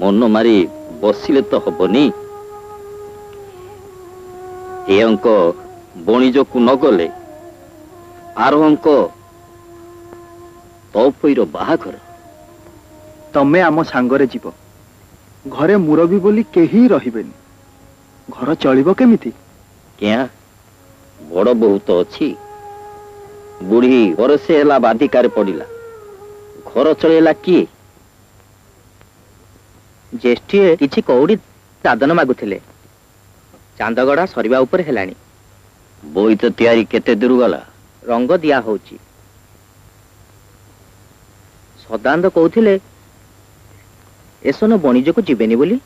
Speaker 2: मन मारी बसिले तो हबनी। ए अंक बणिज को न गले आर अंक तपईर बाहाघर।
Speaker 7: तमे आम सांगरे जीव घरे मुरबी बोली केही रहिबेनी घर चलिबो केमिति?
Speaker 2: क्या बड़ बोहू तो अच्छी बुढ़ी बरसे हैला बाधिकार पड़िला घर चलेला किए?
Speaker 3: ज्येष्ठी किछि कौड़ी दादन मागुथिले चांदगड़ा सरिबा ऊपर हेलानी।
Speaker 2: बोई तो तैयारी केते दूर गला?
Speaker 3: रंग दिया होची। सदानंद कहूथिले एसनो बणिज को जीवेनी बोली।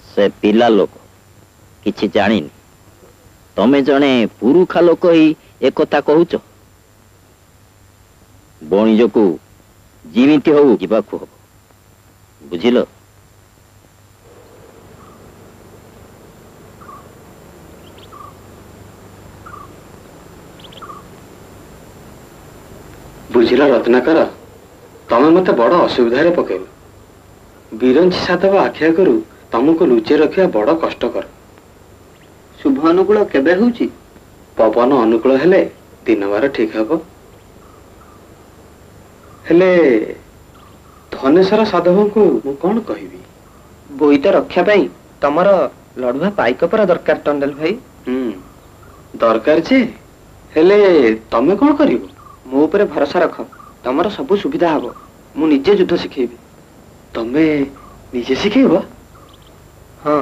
Speaker 2: से पिला लोक किछि जानिनी तमे जने पुरुखा लोक ही एक कथा कहूच। बणिज को जीवित हो जीवाकू हब ବୁଝିଲ?
Speaker 8: ବୁଝିଲ ରତ୍ନାକର, ତମେ ମତେ ବଡ ଅସୁବିଧାରେ ପକେଇଲ। ବିରଞ୍ଚି ସାଧବ ଆଖି ଆଗରୁ ତମକୁ ଲୁଚେଇ ରଖିବା ବଡ କଷ୍ଟକର।
Speaker 3: ଶୁଭ ଅନୁକୂଳ କେବେ ହଉଛି?
Speaker 8: ପବନ ଅନୁକୂଳ ହେଲେ ଦିନବାର ଠିକ ହବ। ହେଲେ ଧନେଶ୍ୱର ସାଧବଙ୍କୁ ମୁଁ କଣ କହିବି?
Speaker 3: ବୋଇତ ରକ୍ଷା ପାଇଁ ତମର ଲଢୁଆ ପାଇକ ପରା ଦରକାର ଟଣ୍ଡେଲ ଭାଇ।
Speaker 8: ଦରକାର ଯେ, ହେଲେ ତମେ କଣ କରିବ?
Speaker 3: ମୋ ଉପରେ ଭରସା ରଖ, ତମର ସବୁ ସୁବିଧା ହବ। ମୁଁ ନିଜେ ଯୁଦ୍ଧ ଶିଖେଇବି।
Speaker 8: ତମେ ନିଜେ ଶିଖେଇବ?
Speaker 3: ହଁ।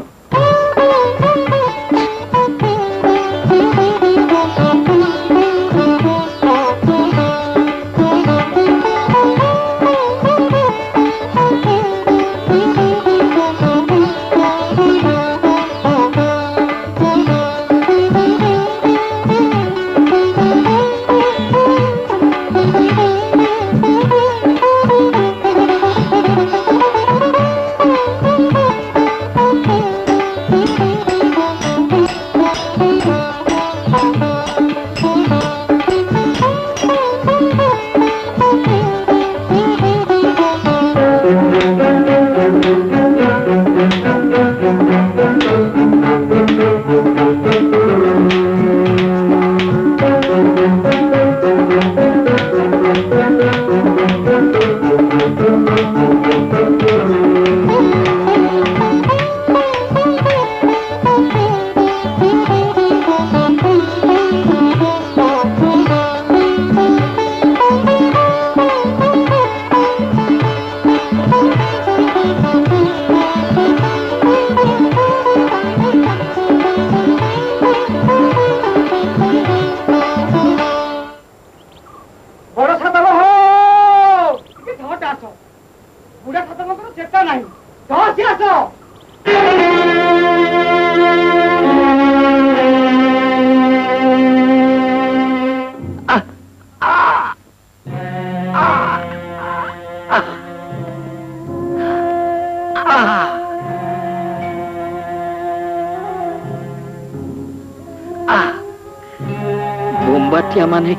Speaker 2: ବୋମ୍ବାଟିଆ ମାନେ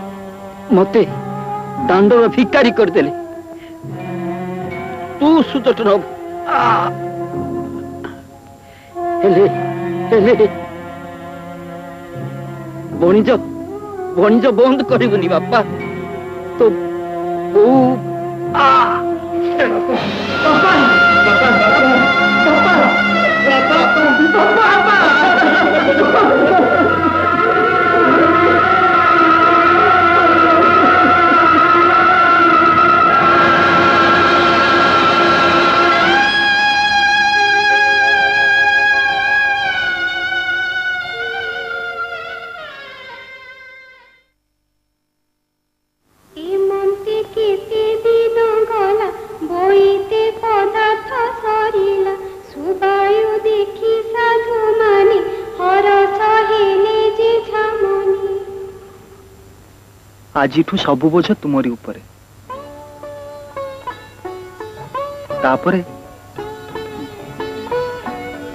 Speaker 2: ମତେ ଦାଣ୍ଡର ଭିକାରୀ କରିଦେଲେ। ତୁ ସୁଯୋଗ ନବୁ। ହେଲେ ହେଲେ ବଣିଜ ବଣିଜ ବନ୍ଦ କରିବୁନି ବାପା। ତ
Speaker 7: ଆଜିଠୁ ସବୁ ବୋଝ ତୁମରି ଉପରେ। ତାପରେ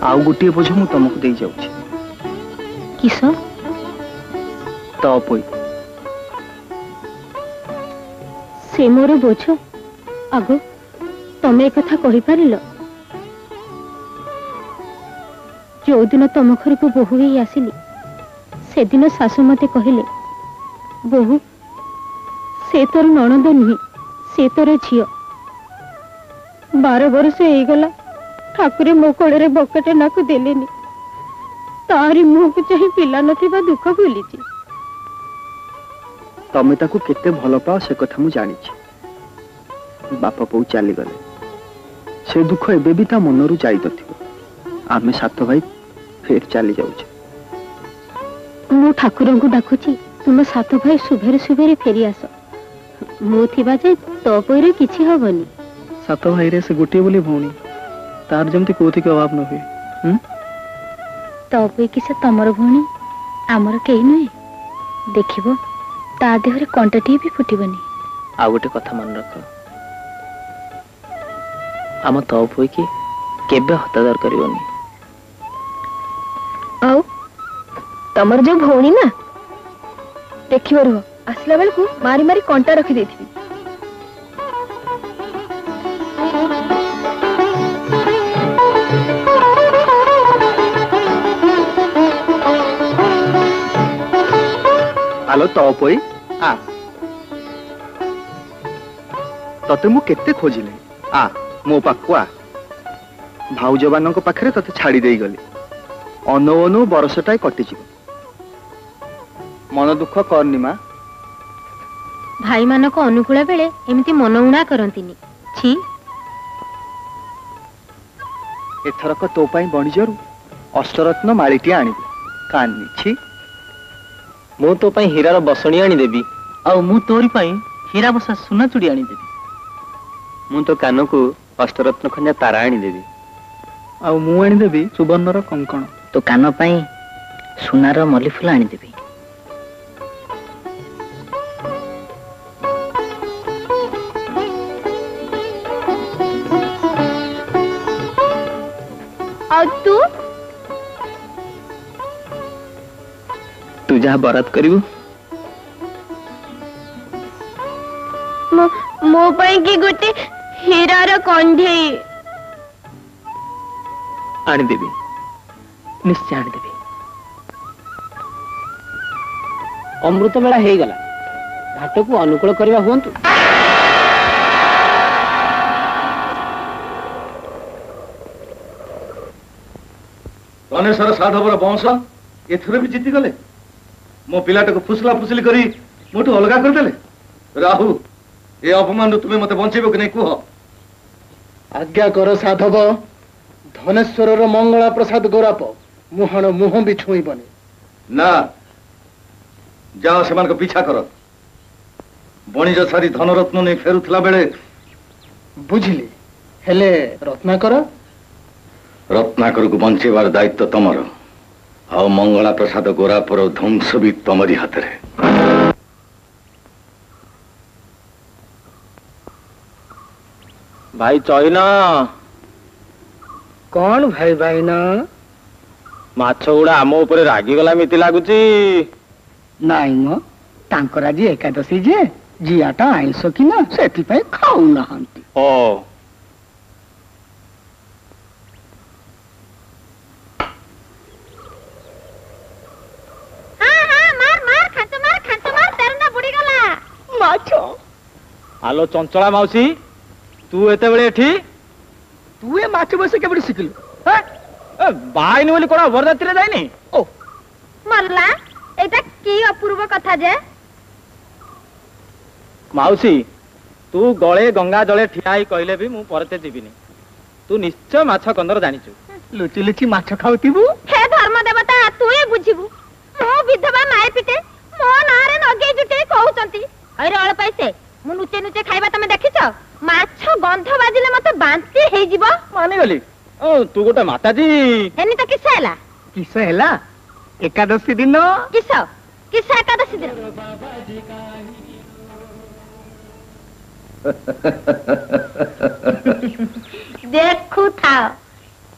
Speaker 7: ଆଉ ଗୋଟିଏ ବୋଝ ମୁଁ ତମକୁ ଦେଇ ଯାଉଛି।
Speaker 1: କିସ?
Speaker 7: ତପୋଇ।
Speaker 1: ସେ ମୋର ବୋଝ? ଆଗ ତମେ କଥା କହିପାରିଲ? ଯୋଉଦିନ ତମ ଘରକୁ ବୋହୂ ହେଇ ଆସିଲି ସେଦିନ ଶାଶୁ ମତେ କହିଲେ, ବୋହୂ ସେ ତୋର ନଣନ୍ଦ ନୁହେଁ, ସେ ତୋର ଝିଅ। 12 ବର୍ଷ ହେଇଗଲା ଠାକୁରେ ମୋ କୋଳରେ ବକେଟେ ନାକୁ ଦେଲେନି। ତାରି ମୁହଁକୁ ଚାହିଁ ପିଲା ନଥିବା ଦୁଃଖ ଭୁଲିଛି।
Speaker 7: ତମେ ତାକୁ କେତେ ଭଲ ପାଅ ସେ କଥା ମୁଁ ଜାଣିଛି। ବାପା ବୋଉ ଚାଲିଗଲେ, ସେ ଦୁଃଖ ଏବେ ବି ତା ମନରୁ ଯାଇନଥିବ। ଆମେ 7 ଭାଇ ଫେର ଚାଲି ଯାଉଛେ।
Speaker 1: ମୁଁ ଠାକୁରଙ୍କୁ ଡାକୁଛି ତୁମ 7 ଭାଇ ଶୁଭେରେ ଶୁଭେରେ ଫେରି ଆସ। ମୁଁ ଥିବା ଯାଏ ତପୋଇରେ କିଛି ହବନି।
Speaker 7: 7 ଭାଇରେ ସେ ଗୋଟିଏ ବୋଲି ଭଉଣୀ, ତାର ଯେମିତି କୋଉଥିକି ଅଭାବ ନ ହୁଏ।
Speaker 1: ତପୋଇ କି ସେ ତମର ଭଉଣୀ, ଆମର କେହି ନୁହେଁ। ଦେଖିବ ତା ଦେହରେ କଣ୍ଟାଟିଏ ବି ଫୁଟିବନି।
Speaker 3: ଆଉ ଗୋଟେ କଥା ମନେ ରଖ, आम तो पुई की केबे हतादर करबनी।
Speaker 1: आउ तमर जो भौणी ना देखियो रह आसला बेल को मारी मारी कंटा रखी देथि।
Speaker 7: आलो तो पोई आ तते मु केते खोजिले आ मो पाखु आ भाउज मानक पाखरे तते छाड़ी देई गली अनु अनु बरसटाय कटि जीव मन दुख करनी मा।
Speaker 1: भाई मानक अनुकूल बेले एमती मन उणा करंतिनी छी।
Speaker 7: एथरक तो पाई बणिजरु अष्टरत्न माळीटी आनिबी कान्नी छी।
Speaker 3: मु तो पाई हीरार बसणी आनी देबी आ मु तोरी पाई हीरा बसा सुना चूड़ी आनी देबी।
Speaker 4: मु तो कान को अष्टरत्न खंजा तारा आनी देबी
Speaker 7: आ मु आनी देबी सुवर्णर कंकण।
Speaker 3: तो कान पाई सुनार मल्ली फूल आनी देबी। तू जहाँ बरात करिवु
Speaker 1: मो पाई की गोटे हीरार कंढेई
Speaker 3: आनी देबी निश्चय आनी देबी। अमृत बेला हे गला घाट को अनुकूल करवा हुंतु।
Speaker 6: धनेश्वर साधवर वंश एथर भी जीति गले मो पिलाटा को फुसला फुसली करी मोटू अलगा कर देले। राहु ए अपमान तुम्हें मते बंचेबो कि नहीं कुह।
Speaker 9: आज्ञा कर साधव धनेश्वर मंगला प्रसाद गोराप मुहण मुह भी छुईबनी
Speaker 6: ना जाओ से को पीछा कर बणिज सारी धनरत्न नहीं फेरुला बेले
Speaker 9: बुझिली हेले रत्नाकर
Speaker 6: रत्नाकर को बंचेबार दायित्व तमर आ मंगला प्रसाद गोरापर ध्वंस भी तमरी हाथ रे।
Speaker 4: भाई चईना
Speaker 9: कौन भाई भाई ना
Speaker 4: माछ गुड़ा आम ऊपर रागिगला मिति लगुची।
Speaker 9: नाई म तांकर आज एकादशी जे जियाटा आइंस कि ना से खाऊ नाहांती।
Speaker 4: ओ आलो चंचला माउसी तू एते बेले एठी
Speaker 9: तू ए माछ बसे केबडी सिखलु
Speaker 4: बाइनी बोली कोना बरदाती रे जाइनी।
Speaker 1: ओ मरला एटा की अपूर्व कथा जे
Speaker 4: माउसी तू गळे गंगा जळे ठियाई कहले भी मु परते जीविनी तू निश्चय माछ कंदर जानिचु।
Speaker 9: लुचि लुचि माछ खाउतिबु
Speaker 1: हे धर्म देवता तू ए बुझिबु मो विधवा माय पिटे मो नारे नगे जुटे कहउचंती अरे अळ पैसे मु नुचे नुचे खाइबा तमे देखिछ माछ गंध बाजिले मते बांती हेइ जीवो
Speaker 4: माने गली तू गोटे माताजी
Speaker 1: एनी त किस हैला
Speaker 9: किस हैला एकादशी दिन
Speaker 1: किस एकादशी दिन देखु था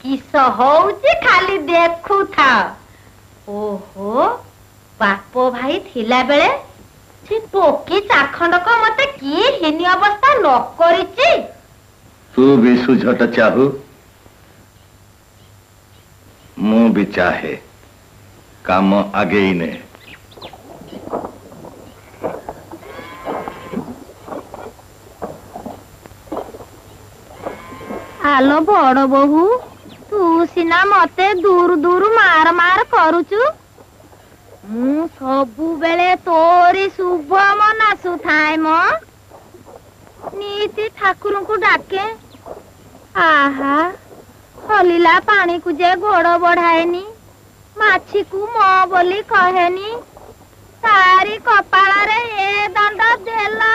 Speaker 1: किस होउची खाली देखु था। ओहो बापो भाई थिला बेले से टोकी चाखंडक मते की हिनी अवस्था न करिची।
Speaker 6: तू भी सुझट चाहू मु भी चाहे काम आगे ही ने।
Speaker 1: आलो बड़ बहु तू सिना मते दूर दूर मार मार करूचु मु सबु बेले तोरी शुभ मनासु थाए मो नीति ठाकुर को डाके आहा हलिला पानी को जे गोड़ बढ़ाएनी माछी को मो बोली कहेनी तारी कपाल रे ए दंड देला।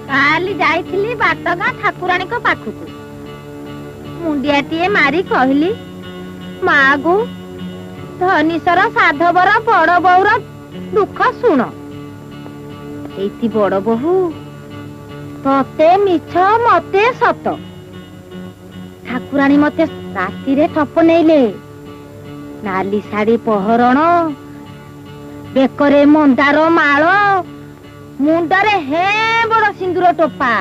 Speaker 1: काली जाइथिली बाटगा ठाकुराणी को पाखुकु मुंडियाटीए मारी कहली मागु धनीश्वर साधवर बड़ बहुर दुख शुण एति बड़ बहु तते मिछ मते सत ठाकुराणी मते राति ठप नैले नाली शाढ़ी पहरण बेकरे मंदार माल मुंडरे हे बड़ सिंदूर टोपा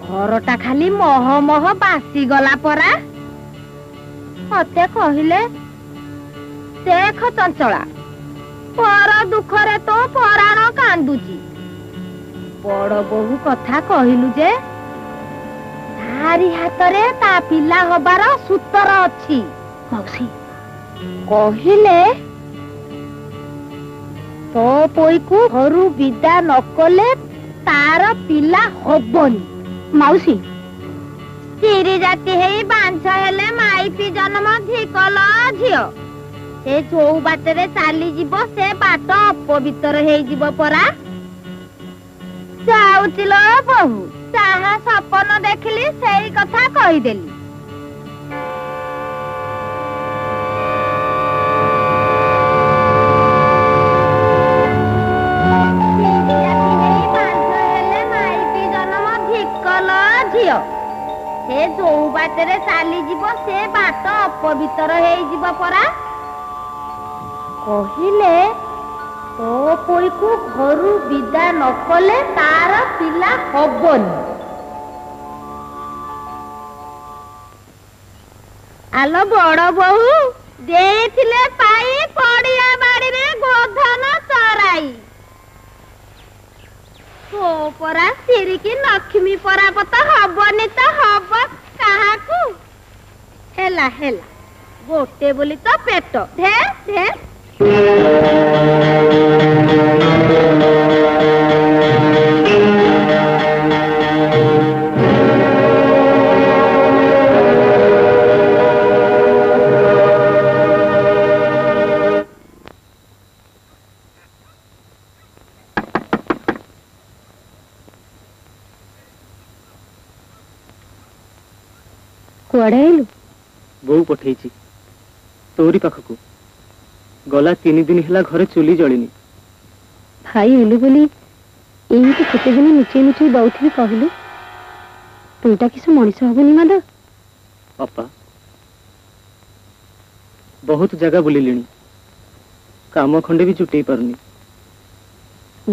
Speaker 1: घरटा खाली मह मह बासी गला परा मते कहले देख चंचला पर दुखरे तो पराण कांदुची बड़ बहु कथा कहलु जे तारी हातरे ता पिला हबार सूतर अछि मौसी कहले तो पोई को घरु विदा न कले तार पिला हबनी मौसी स्त्री जाति हेई बांछ हेले माइपी जन्म धिकल झियो से जो बाटरे चाली जीव से बाट अपवित्र हेई जीव परा जाउतिलो बहु चाहा सपन देखली सेई कथा कहिदेली से जो बाटरे चाली जीव से बाट अपवित्र हेई जीव परा कहिले तो कोई को घरु विदा न कले तार पिला हबनी आलो बड़ बहु देथिले पाई पड़िया बाड़ी रे गोधन चराई तो परा सिरी की लक्ष्मी परापत हबनी तो हब काहाकू हेला हेला गोटे बोली तो पेट धे धे
Speaker 10: कुआड़े आइलु
Speaker 3: बोऊ पठेइची तोरी पाखकू गला 3 दिन हेला घरे चुली जलिनी
Speaker 10: भाई हेलु बोली एही तो केते दिन नुचे नुचे दउथि कहलु तुमटा किस मनीष हबनी मादा
Speaker 3: अपा बहुत जगह बुलिलिनी काम खंडे भी जुटेई पारुनी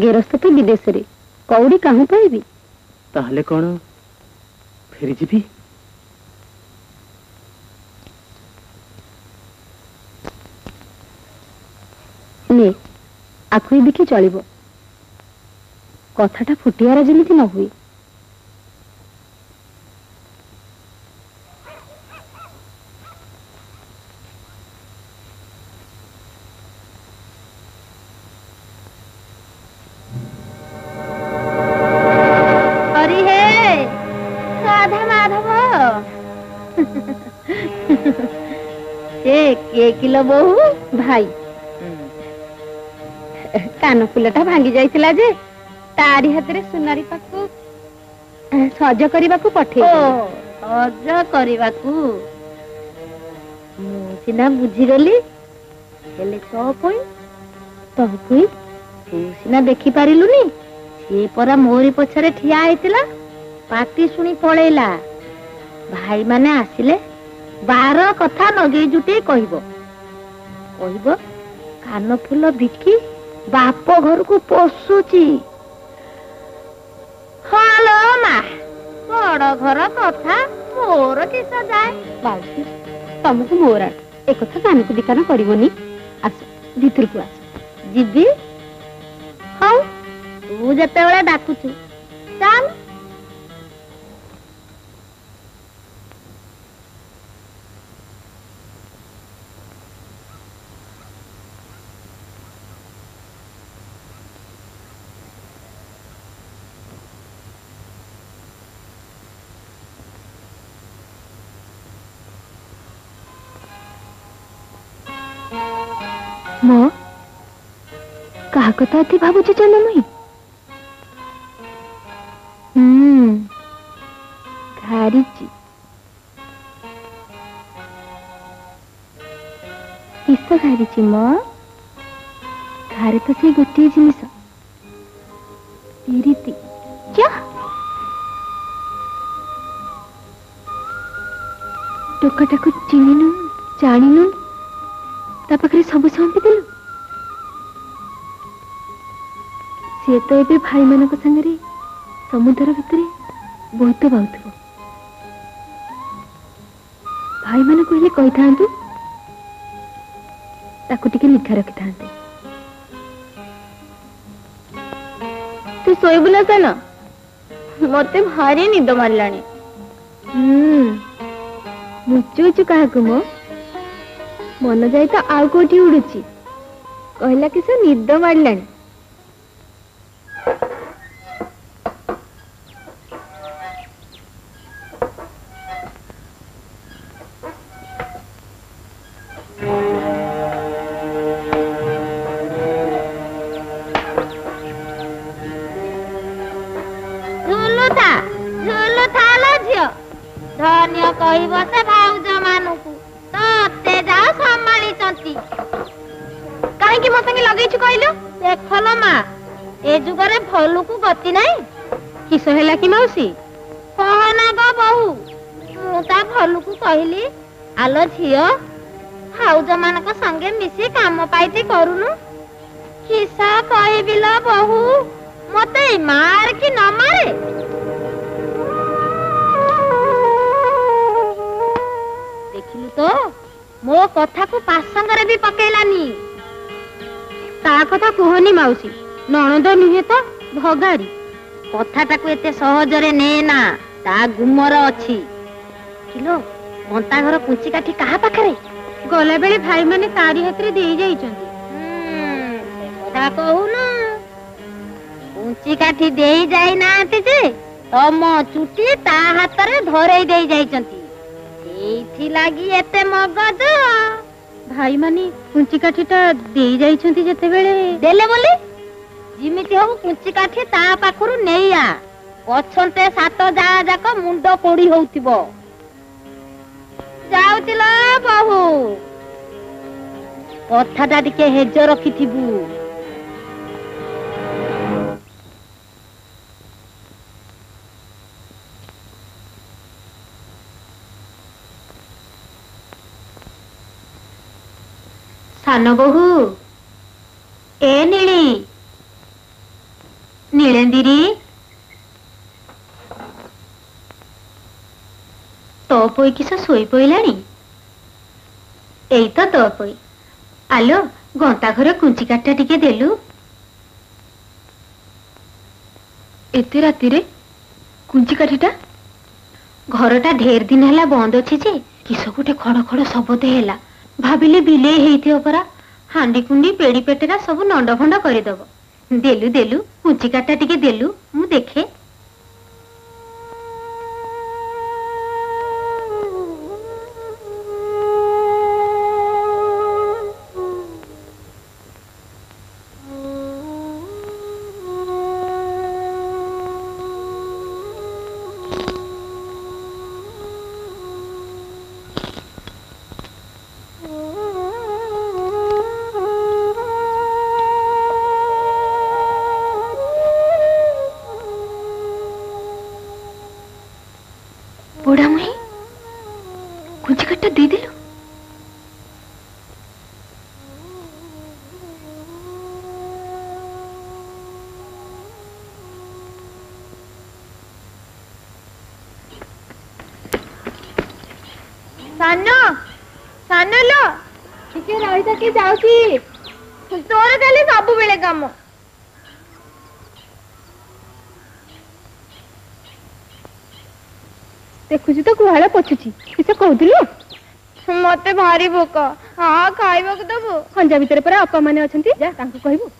Speaker 10: गेरस्त तो विदेश रे कौड़ी काहू पाइबी
Speaker 3: ताहले कोन फेरी जीबी
Speaker 10: ने आखुई बिकी चलिबो कथाटा फुटियारा जेमिति न हुई
Speaker 1: हरि हे राधा माधव के किलो बहु
Speaker 10: भाई कान फुलटा भांगी जाइतिला जे तारी हातरे सुनारी पाकू सज करिबाकू पठे
Speaker 1: सज करिबाकू मु सिना बुझी गली हेले तो कोई तू सिना देखि पारिलुनी से परा मोरी पछरे ठिया आइतिला पाटी सुनी पळेला भाई माने आसिले 12 कथा नगे जुटे कहबो कान फुल बिकी बाप घर को पोसुची हेलो मा बड़ घर कथा मोर किस जाए
Speaker 10: बाउसी तुमको मोरा ए कथा कान को दिकाना करबोनी आस भीतर को आस
Speaker 1: जीबी हां तू जते बेला डाकुछु चल
Speaker 10: मो कहा कथा थी भाबुची चंदमुई घारीची किस घारीची मो घरे तो से गोटे जिनिस पीरिति क्या ଟୋକାଟାକୁ ଚିହ୍ନିନୁ ଜାଣିନୁ ତା ପାଖରେ ସବୁ ସମ୍ପିଦେଲୁ। ସିଏ ତ ଏବେ ଭାଇମାନଙ୍କ ସାଙ୍ଗରେ ସମୁଦ୍ର ଭିତରେ ବୋଇତ ବାହୁଥିବ। ଭାଇମାନେ କହିଲେ କହିଥାନ୍ତୁ, ତାକୁ ଟିକେ ଲିଖା ରଖିଥାନ୍ତେ।
Speaker 1: ତୁ ଶୋଇବୁ ନା ସାନ? ମତେ ଭାରି ନିଦ ମାରିଲାଣି।
Speaker 10: ଲୁଚୁଛୁ କାହାକୁ ମୋ? ମନ ଯାଇ ତ ଆଉ କୋଉଠି ଉଡୁଛି। କହିଲା କି ସେ ନିଦ ମାରିଲାଣି।
Speaker 1: ଧନ୍ୟ କହିବ ସେ ଭାଉଜ ମାନଙ୍କୁ ତତେ ଯାହା ସମ୍ଭାଳିଛନ୍ତି। କାହିଁକି ମୋ ସାଙ୍ଗେ ଲଗେଇଛୁ କହିଲୁ? ଦେଖଲ ମା, ଏ ଯୁଗରେ ଭଲୁକୁ ଗତି ନାହିଁ। କିସ ହେଲା କି ମାଉସୀ? କହନା ଗୋ ବୋହୁ, ମୁଁ ତା ଭଲୁକୁ କହିଲି, ଆଲୋ ଝିଅ, ଭାଉଜ ମାନଙ୍କ ସାଙ୍ଗେ ମିଶି କାମ ପାଇଟି କରୁନୁ। କିସ କହିବି ଲୋ ବୋହୁ, ମତେ ମାର କି ନ ମାରେ? ଦେଖିଲୁ ତ ମୋ କଥାକୁ ପାସଙ୍ଗରେ ବି ପକେଇଲାନି। ତା କଥା କୁହନି ମାଉସୀ, ନଣନ୍ଦ ନୁହେଁ ତ ଭଗାରି। କଥାଟାକୁ ଏତେ ସହଜରେ ନେ ନା, ତା ଗୁମର ଅଛି। କିଲୋ, କଣ୍ଟା ଘର କୁଞ୍ଚି କାଠି କାହା ପାଖରେ? ଗଲାବେଳେ ଭାଇମାନେ ତାରି ହାତରେ ଦେଇ ଯାଇଛନ୍ତି। କଥା କହୁନୁ, କୁଞ୍ଚି କାଠି ଦେଇ ଯାଇନାହାନ୍ତି ଯେ ତମ ଚୁଟି ତା ହାତରେ ଧରେଇ ଦେଇ ଯାଇଛନ୍ତି। ଏଇଥିଲାଗି ଏତେ ମଗଜ। ଭାଇମାନେ କୁଞ୍ଚି କାଠିଟା ଦେଇ ଯାଇଛନ୍ତି ଯେତେବେଳେ ଦେଲେ ବୋଲି ଯେମିତି ହଉ କୁଞ୍ଚି କାଠି ତା ପାଖରୁ ନେଇଆ। ପଛନ୍ତେ ସାତ ଯାକ ମୁଣ୍ଡ ପୋଡି ହଉଥିବ। ଯାଉଥିଲ ବୋହୁ, କଥାଟା ଟିକେ ହେଜ ରଖିଥିବୁ। ସାନ ବୋହୁ, ଏ ନୀଳି, ନୀଳେନ୍ଦିରି, ତୋ ପୋଇ କିସ ଶୋଇ ପଇଲାଣି? ଏଇ ତ ତୋ ପୋଇ। ଆଲୋ, ଗନ୍ତା ଘର କୁଞ୍ଚି କାଠଟା ଟିକେ ଦେଲୁ। ଏତେ ରାତିରେ କୁଞ୍ଚି କାଠିଟା? ଘରଟା ଢେର ଦିନ ହେଲା ବନ୍ଦ ଅଛି ଯେ କିସ ଗୋଟେ ଖଡ ଖଡ ଶବ୍ଦ ହେଲା। ଭାବିଲି ବିଲେଇ ହେଇଥିବ ପରା। ହାଣ୍ଡି କୁଣ୍ଡି ପେଡି ପେଟେରା ସବୁ ନଣ୍ଡ ଫଣ୍ଡ କରିଦବ। ଦେଲୁ ଦେଲୁ, କୁଞ୍ଚି କାଠଟା ଟିକେ ଦେଲୁ, ମୁଁ ଦେଖେ। बुढ़ा मुही कुछ कट्टा दे दिलु। सानो सानो लो टिके रही थकी जाउची तोर खाली सब बेले काम। देखुची तो गुहाल पछुची किस कहूलु मते भारी भोक। हाँ खाइबा को दबो खंजा भितर परा अपा माने अछंती जा तांको कहबो।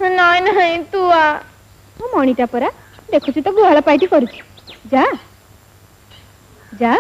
Speaker 1: नाई नाई तू आ मो मणिटा परा देखुची तो गुहाल पाइटी करूची जा जा।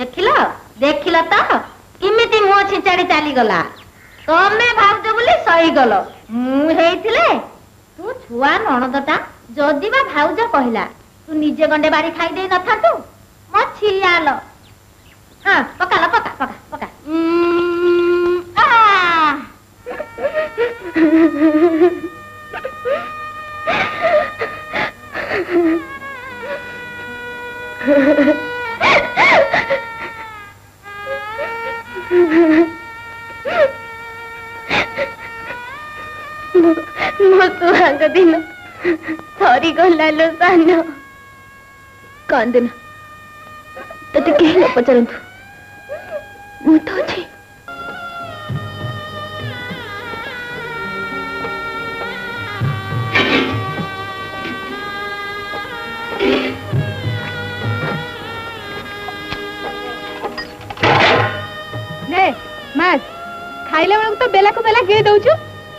Speaker 1: ଦେଖିଲ ଦେଖିଲ ତ କେମିତି ମୁହଁ ଛିଞ୍ଚାଡି ଚାଲିଗଲା। ତମେ ଭାଉଜ ବୋଲି ସହିଗଲ, ମୁଁ ହେଇଥିଲେ ତୁ ଛୁଆ ନଣନ୍ଦଟା ଯଦି ବା ଭାଉଜ କହିଲା ତୁ ନିଜେ ଗଣ୍ଡେ ବାড়ি ଖାଇଦେଇ ନଥାନ୍ତୁ। ମୋ ଛିଆଲ ହଁ ପକାଲ ପକା ପକା ପକା ମୋ ସୁହାଗ ଦିନ ସରିଗଲା ଲୋ ସାନ। କାନ୍ଦନା ତତେ କେହି ନ ପଚାରନ୍ତୁ, ମୁଁ ତ ଅଛି। ନେ ମା ଖାଇଲା ବେଳକୁ ତ ବେଲାକୁ ବେଲା ଗିଳି ଦଉଛୁ,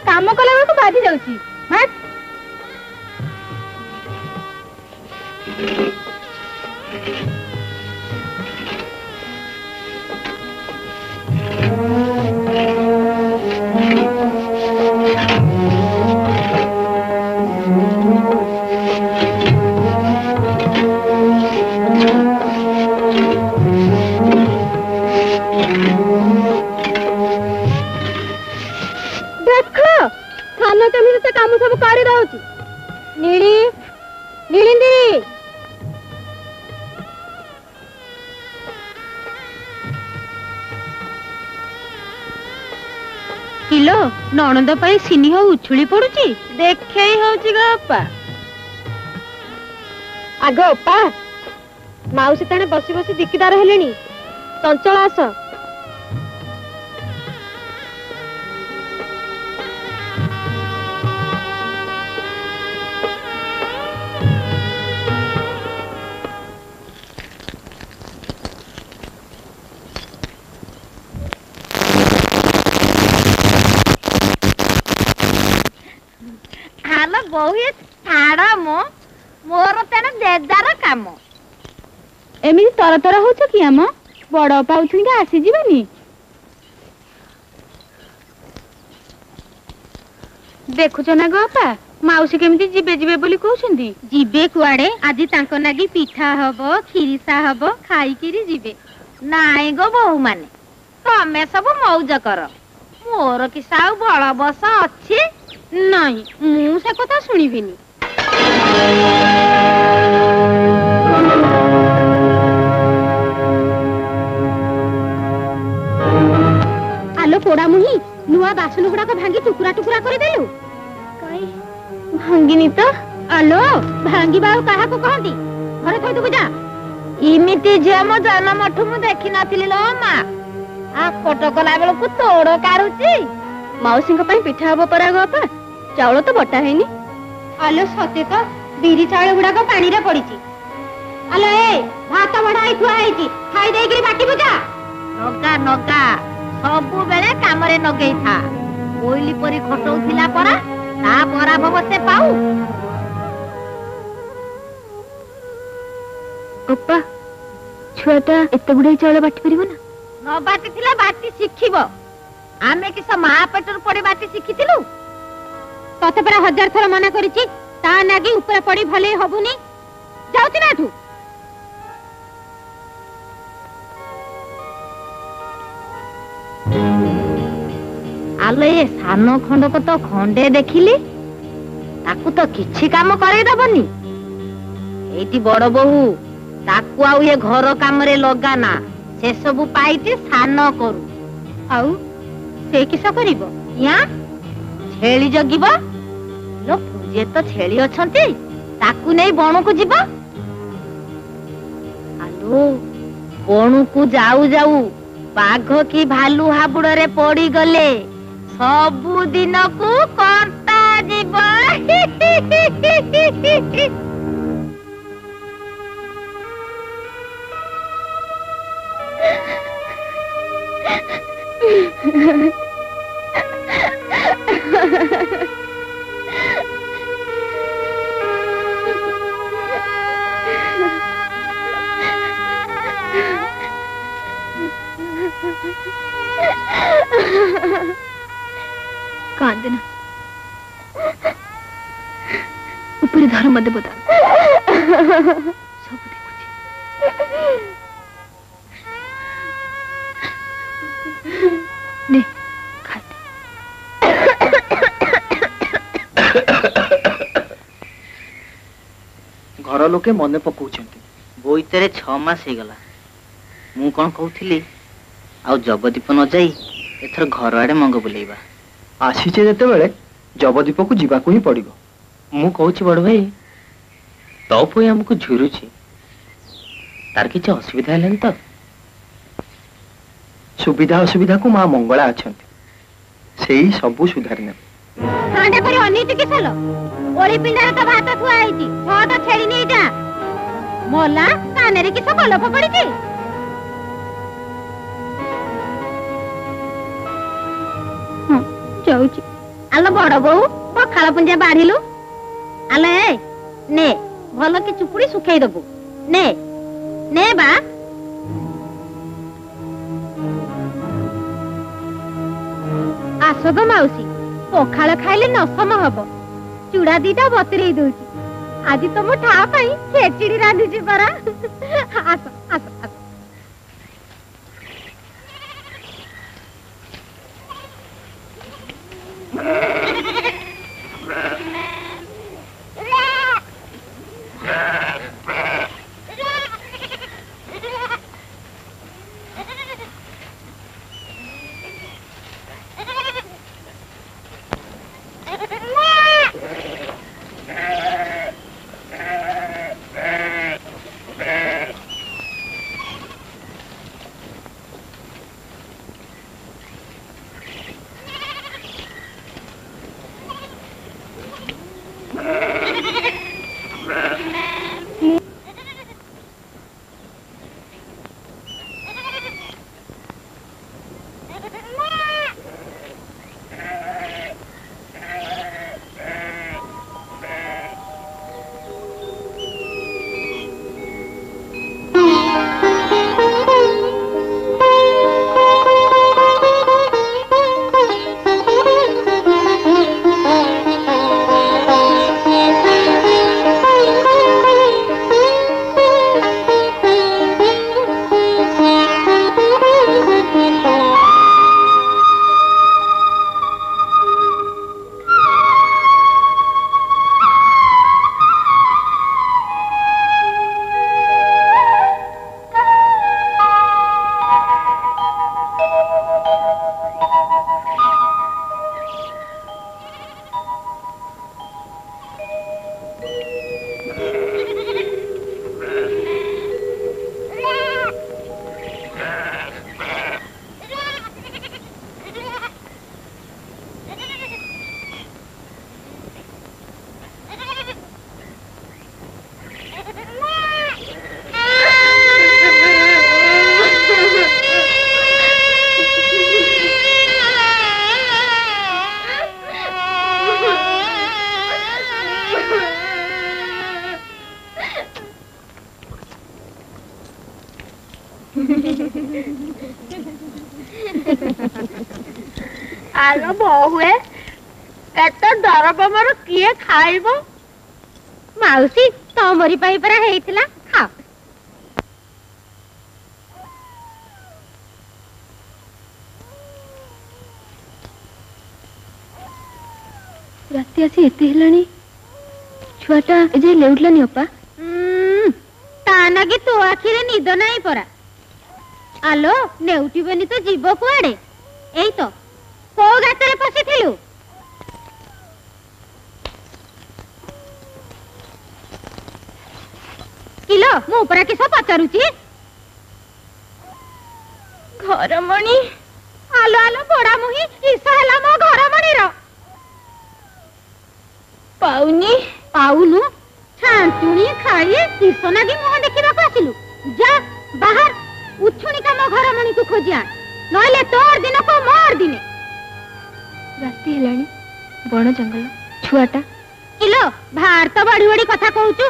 Speaker 1: କାମ କଲା ବେଳକୁ ବାଧି ଯାଉଛି। ମା କାମ ସବୁ କରି ଦଉଛି। ନୀଳି ନୀଳିନ୍ଦି କିଲୋ ନଣନ୍ଦ ପାଇଁ ସିନିହ ଉଛୁଳି ପଡୁଛି, ଦେଖେଇ ହଉଛି ଗା ଅପା। ଆଗ ଅପା ମାଉସୀ ତାଣେ ବସି ବସି ଦିକିଦାର ହେଲେଣି, ଚଞ୍ଚଳ ଆସ। ବହୁ ଛାଡ ମୋର ତେଣୁ ଜେଜାର କାମ। ଏମିତି ତର ତର ହଉଛ କି ଆମ ବଡ ଅପା ଉଠିକି ଆସିଯିବେନି? ଦେଖୁଛ ନା ଗୋ ଅପା ମାଉସୀ କେମିତି ଯିବେ ଯିବେ ବୋଲି କହୁଛନ୍ତି। ଯିବେ କୁଆଡେ, ଆଜି ତାଙ୍କ ନାଗି ପିଠା ହବ ଖିରିସା ହବ, ଖାଇକିରି ଯିବେ। ନାଇଁ ଗୋ ବୋହୂ ମାନେ ତମେ ସବୁ ମଉଜ କର, ମୋର କିସ ଆଉ ବଳ ବସ ଅଛି? ନାଇଁ ମୁଁ ସେ କଥା ଶୁଣିବିନି। ଆଲୋ ପୋଡା ମୁହିଁ, ନୂଆ ବାସନ ଗୁଡାକ ଭାଙ୍ଗି ଟୁକୁରା ଟୁକୁରା କରିଦେଲୁ। କାଇଁ ଭାଙ୍ଗିନି ତ। ଆଲୋ ଭାଙ୍ଗିବା ଆଉ କାହାକୁ କହନ୍ତି, ଘରେ ଥୋଇଦବୁ ଯା। ଏମିତି ଝିଅ ମୋ ଜନ୍ମଠୁ ମୁଁ ଦେଖିନଥିଲି ଲୋ ମା। ଆକଟ କଲା ବେଳକୁ ତୋଡ କାଢୁଛି। ମାଉସୀଙ୍କ ପାଇଁ ପିଠା ହବ ପରା ଗୋ ଅପା, ଚାଉଳ ତ ବଟା ହେଇନି। ଆଲୋ ସତେ ତ ବିରି ଚାଉଳ ଗୁଡାକ ପାଣିରେ ପଡିଛି। ଆଲୋ ଏ ଭାତ ବଢା ହେଇ ଥୁଆ ହେଇଛି, ଖାଇ ଦେଇକିରି ବାଟିବୁ ଯା। ନଗା ନଗା ସବୁବେଳେ କାମରେ ନଗେଇଥା, କୋଇଲି ପରି ଖଟଉଥିଲା ପରା, ତା ପରାଭବ ସେ ପାଉ। ଅପା ଛୁଆଟା ଏତେ ଗୁଡାଏ ଚାଉଳ ବାଟି ପାରିବ ନା? ନ ବାଟିଥିଲେ ବାଟି ଶିଖିବ, ଆମେ କିସ ମା ପେଟରୁ ପଡି ବାଟି ଶିଖିଥିଲୁ? ତତେ ପରା 1000 ଥର ମନା କରିଛି, ତା ନାଗି ଉପରେ ପଡି ଭଲେଇ ହବୁନି। ଯାଉଛି ନା ଏଠୁ। ଆଲୋ ଏ ସାନ ଖଣ୍ଡକ ତ ଖଣ୍ଡେ ଦେଖିଲି, ତାକୁ ତ କିଛି କାମ କରେଇଦବନି। ଏଇଠି ବଡ ବୋହୂ, ତାକୁ ଆଉ ଏ ଘର କାମରେ ଲଗାନା, ସେ ସବୁ ପାଇଟି ସାନ କରୁ। ଆଉ ସେ କିସ କରିବ? ଛେଳି ଜଗିବ। ଲୋ ପୂଜେ ତ ଛେଳି ଅଛନ୍ତି, ତାକୁ ନେଇ ବଣକୁ ଯିବ। ଆଲୋ ବଣକୁ ଯାଉ ଯାଉ ବାଘ କି ଭାଲୁ ହାବୁଡରେ ପଡିଗଲେ ସବୁ ଦିନକୁ କଣ୍ଟା ଯିବ। कांदना ऊपर धर मत बता सब देखुची ने खाते
Speaker 3: घर लोके मन पकाउछन्ति
Speaker 11: बोईतरे 6 मास हे गला मु कोन कहउथिली आ जबदीप न जाई एथर घर आड़े मंग बुलेइबा
Speaker 3: आसीचे जेते बेले जबदीप को जीवाकू ही पड़िबो
Speaker 11: मु कहउछि बड़ भाई तो पोई हमको झुरुछि तार किछ असुविधा हेलन तो
Speaker 3: सुविधा असुविधा को मां मंगला अछन्ति सेही सबु सुधारि ने
Speaker 1: हांडा करे अनिति के चलो ओरी पिंडारे तो भात थुआ आइछि छोटा छेड़ी नै जा मोला कानेरे किछ गलप पड़िछि जाउछि आलो बड़ बहु पखाला पुंजा बाढिलु आलो ए ने भलो के चुपुड़ी सुखाई दबु ने ने बा आसो गो माउसी पखाल खाइले नसम हबो चूड़ा दीटा बतरेई दउछि आज तो मो ठा पई खेचड़ी रांधुछि परा आसो आसो आसो आलो बहुए एत डर बमर किए खाइबो माउसी तमरी पाई परा हेइतिला खा
Speaker 10: राति आसी एते हेलानी छुआटा एजे लेउटलानी अपा
Speaker 1: तानागी तो आखिरे निद नाही परा आलो नेउटिबेनी तो जीव कुआडे एई तो को गातरे पसिथिलु किलो मु परा किस पचारुची घरमणी आलो आलो बड़ा मुही ईसा हला मो घरमणी रो पाउनी पाउनु छांचुणी खाई ईसनागी मुह देखिबा को आसिलु जा बाहर उछुणी का मो घरमणी को खोजिया नहले तोर दिन को मोर दिने
Speaker 10: राति हेलानी बण जंगल छुआटा
Speaker 1: किलो भार तो बड़ी बड़ी कथा कहूचु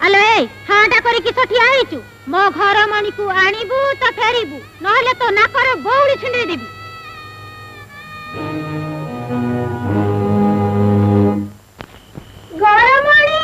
Speaker 1: आलो ए हाटा करी कि ठिया हेचु मो घर मणि को आनिबू तो फेरिबू नहले तो नाकर बौड़ी छिंडी देबी घरमणि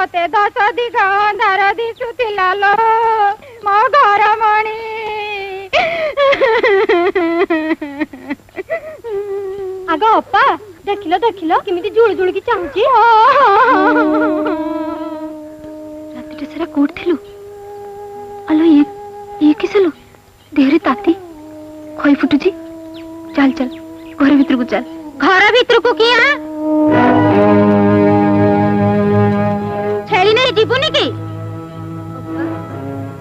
Speaker 1: मते 10 दिग अंधार दिसुतिला लो मो घर मणि आगो अप्पा देखिलो देखिलो किमिति जुळ जुळ की चाहुची
Speaker 10: रातिटा सारा कोड थिलु अलो ये किसलो देहरे ताती खई फुटुची चल चल घर भीतर को चल
Speaker 1: घर भीतर को किया छेड़ी नहीं जीवनी की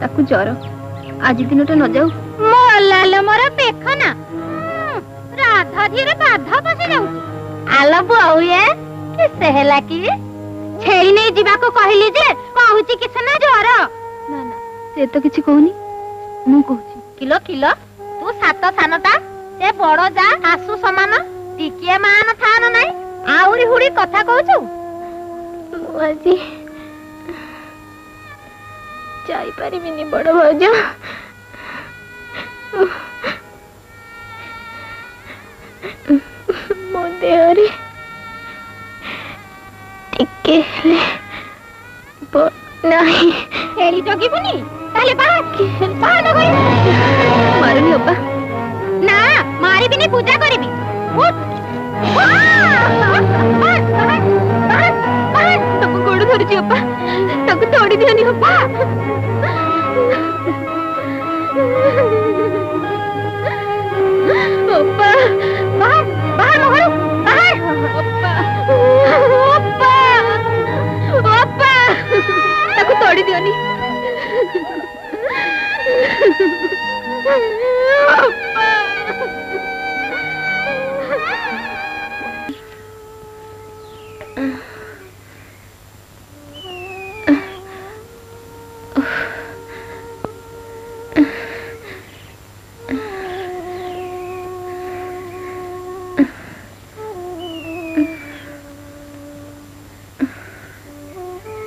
Speaker 10: ताकू जर आज दिनटा न जाऊ
Speaker 1: मोलाल मोर पेखना राधा धीरे बाधा पसी जाऊ आलो बुआऊ ये किसे हैला की छेड़ी नहीं जीवा को कहली जे कहूची किछ ना जर
Speaker 10: ना ना से तो किछ कहूनी मु कहूची
Speaker 1: किलो किलो तू सात सानटा से बड़ जा आसु समान टिकिए मान थान नाही आउरी हुडी कथा कहूछु
Speaker 10: आज जाई परिबिनी बड़ भौज मो देहरे टिके नहीं
Speaker 1: एली जगिबुनी ताले बाहा न गई
Speaker 10: मारुनी अब्बा
Speaker 1: ना मारी बिनी पूजा करिबी उठ
Speaker 10: तब गोड़ धरची अब्बा तक तोड़ी दियोनी अब्बा अब्बा
Speaker 1: बाहर बाहर मोहरो बाहर
Speaker 10: अब्बा अब्बा तक तोड़ी दियोनी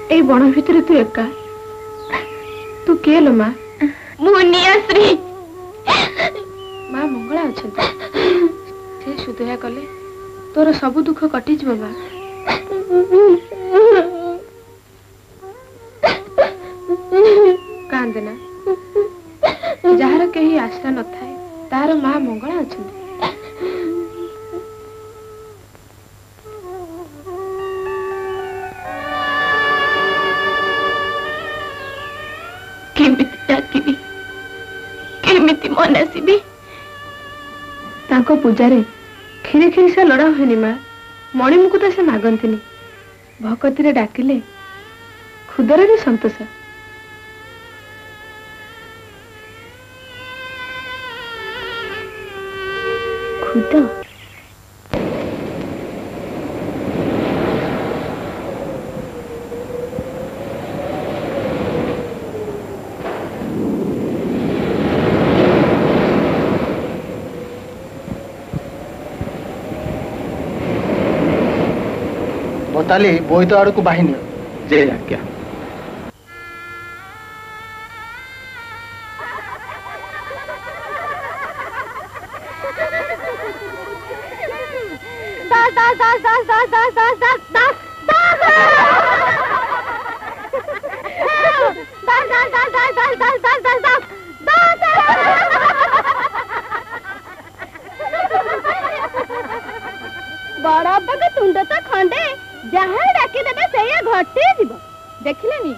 Speaker 10: ए बण भितर तू एका तू के लो माँ
Speaker 1: मुनियाश्री
Speaker 10: माँ मंगला अच्छा से सुधया कले तोर सब दुख कटिज माँ कांदेना जार कहीं आशा न थाए तार माँ मंगला अच्छा
Speaker 1: केमिति मनासीबी
Speaker 10: तांको पूजारे खिरी खिरी से लड़ा हुएनी माँ मणि मुकुट से मागंतिनी भकती डाकिले खुदरे भी संतोष खुद
Speaker 3: बताली बोईत आड़ को बाहिनी
Speaker 7: जय आज्ञा
Speaker 1: बड़ा अब्बा तुंड तो खंडे जहाँ डाकी देबे सेया घटे जीव देखिलेनी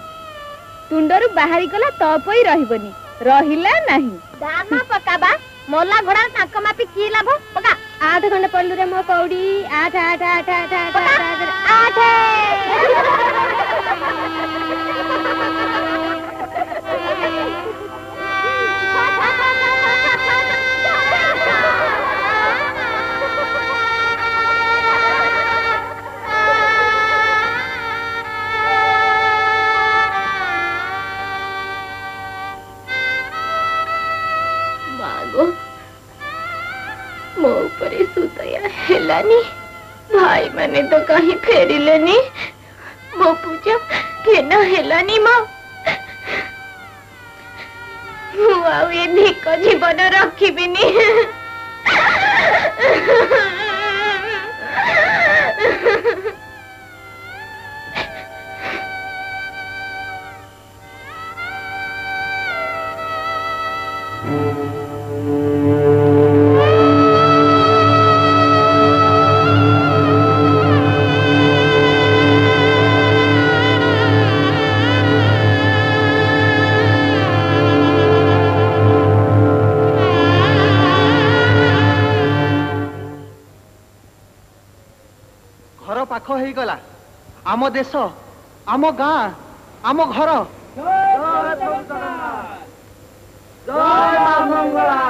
Speaker 1: तुंडरू बाहरी गला तपई रहिबनी रहिला नाही दाना पकाबा मोला घोड़ा नाक मापी की लाभ पका 8 घंटे पड़लु रे मो कौड़ी 8 8 8 8 8
Speaker 10: मो ऊपर सुतया हेलानी भाई माने तो कहीं फेरिलेनी मो पूजा केना हेलानी मो आउ ये धिक जीवन रखिबिनी
Speaker 3: घर पाख हो गला आम देश आम गाँ आम घर जय मां मंगला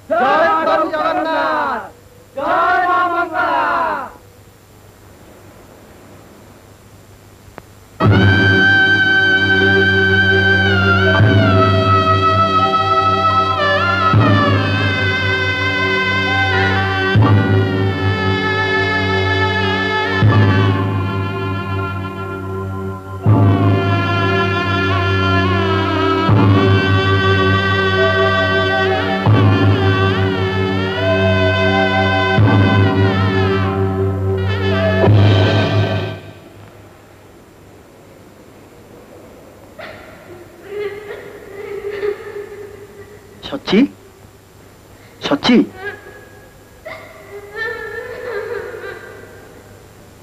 Speaker 3: जय प्रभु जगन्नाथ जय मां मंगला।
Speaker 7: सच्ची सच्ची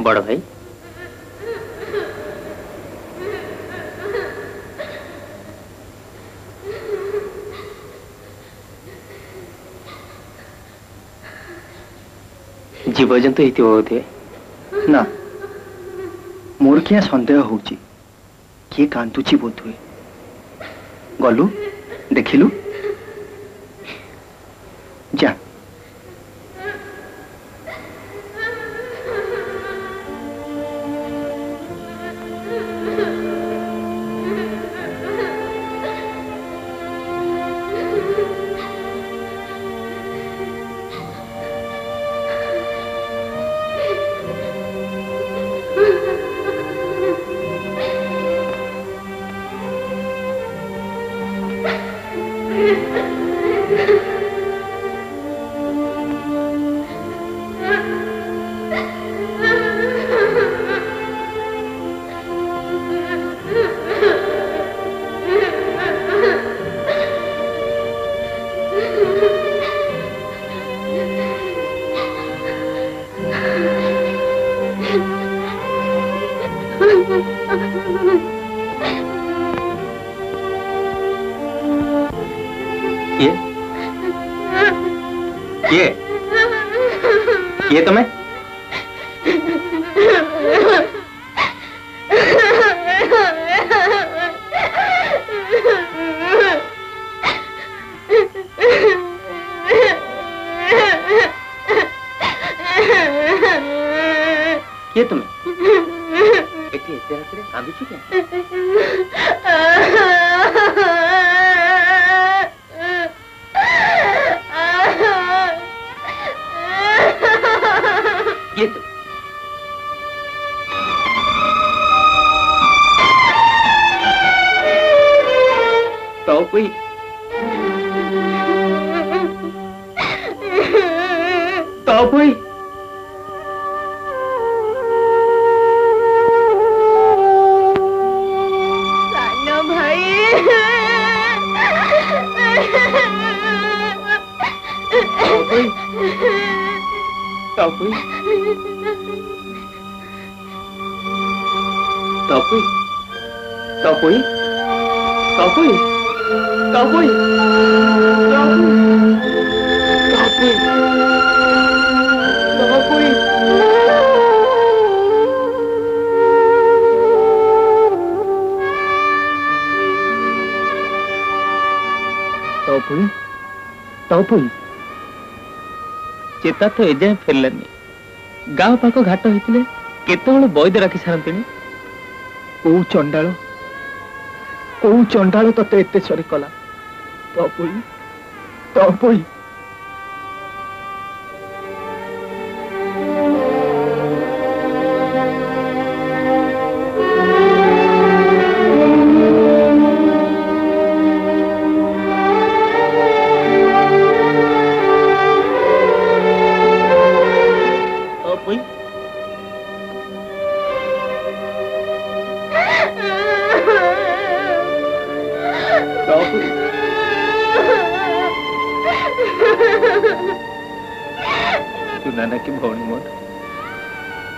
Speaker 4: बड़ भाई जीवजंतु ये बोधे
Speaker 7: ना मोर क्या सन्देह होची किए कांतुची बोध हुए गलु देखिलु जा
Speaker 4: ये तुम्हें ये तुम्हें एते एते रात्रे कांदुछु क्या ये तो कोई कोई चेता तो एजाए फेरलानी गाँव पाख घाट होते केत बैद रखी सारती
Speaker 7: कौ चंडाल तते एते सरी कला तपोई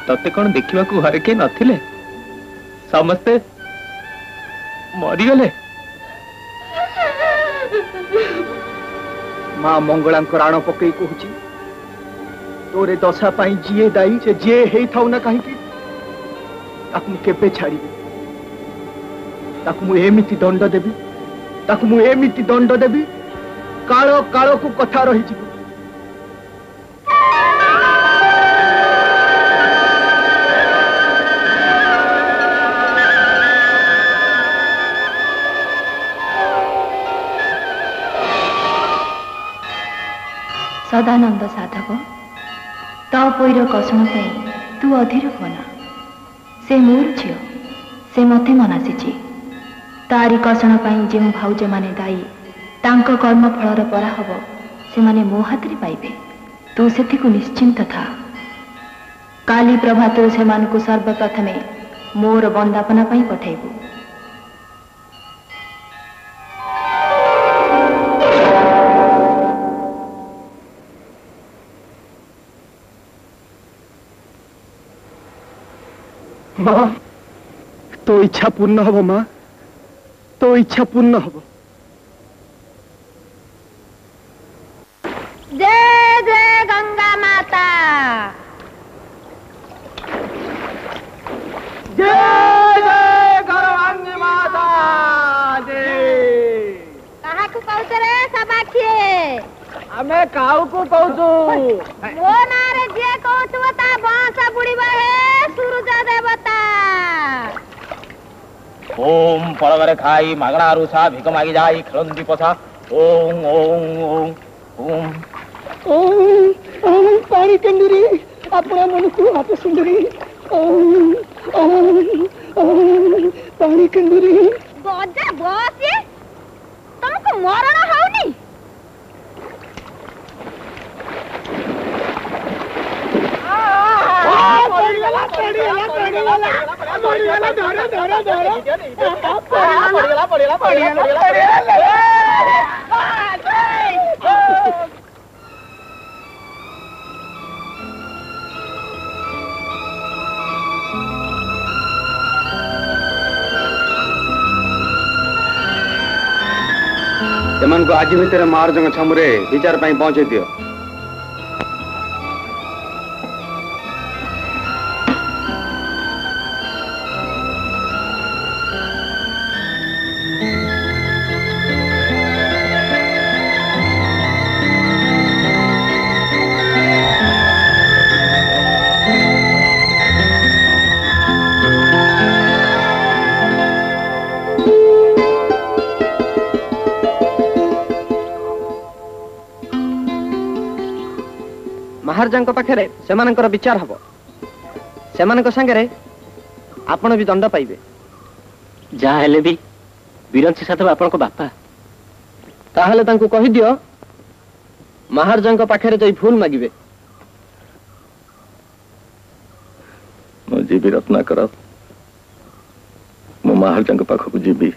Speaker 4: तते कौन देखा घरे किए नथिले समस्ते मरीगले
Speaker 7: मां मंगला राण पकई कहूची तोरे दशा पाई जीए दाई से जे हेई थाउ ना कहीं ताकू केबे छाड़ी ताकू मु एमिति दंड देबी ताकू मु एमिति दंड देबी कालो कालो को कथा रही जीव
Speaker 10: सदानंद साधव तो पैर कषण तू अधीर हुना से मोर झील से मते मनासी तारी कषण जो भाउज माने दायी तांको कर्म फलर पराहब से माने मो हाथ रे पाइबे तू से निश्चिंत था काली प्रभात से मानकु सर्वप्रथमे मोर बंदापना पाई पठेबू
Speaker 7: माँ तो इच्छा पूर्ण हब माँ तो इच्छा पूर्ण हब
Speaker 1: जय जय गंगा माता
Speaker 3: जय जय गौरांगी माता जय
Speaker 1: कहा को कहते रे सबाखिए
Speaker 3: हमें काऊ को कहू
Speaker 1: मो ना रे जे कहतु ता बांसा बुड़ीबा हे सूरज देवता
Speaker 3: ओम फलगरे खाई मागणा रुषा भिक मागी जाई खेलंदी पछा ओम ओम ओम ओम
Speaker 9: ओम ओम पानी कंदुरी अपना मन को हाथ सुंदरी ओम ओम ओम पानी कंदुरी
Speaker 1: बजा बस तुमको मरण होनी
Speaker 8: सेमान को आज भितर महाराज छमुरे विचार पाई पहुंचे दियो
Speaker 4: महाराज पाखे से विचार हम से सांगे आपण भी दंड पाइबे
Speaker 3: जहाँ हेले भी विरंची साधव आपण बापा
Speaker 4: ताहले तांको कहि दियो महाराज पाखे जाई भूल मागिबे
Speaker 6: मु जीवी रत्नाकर मो महाराज पाखक जीवी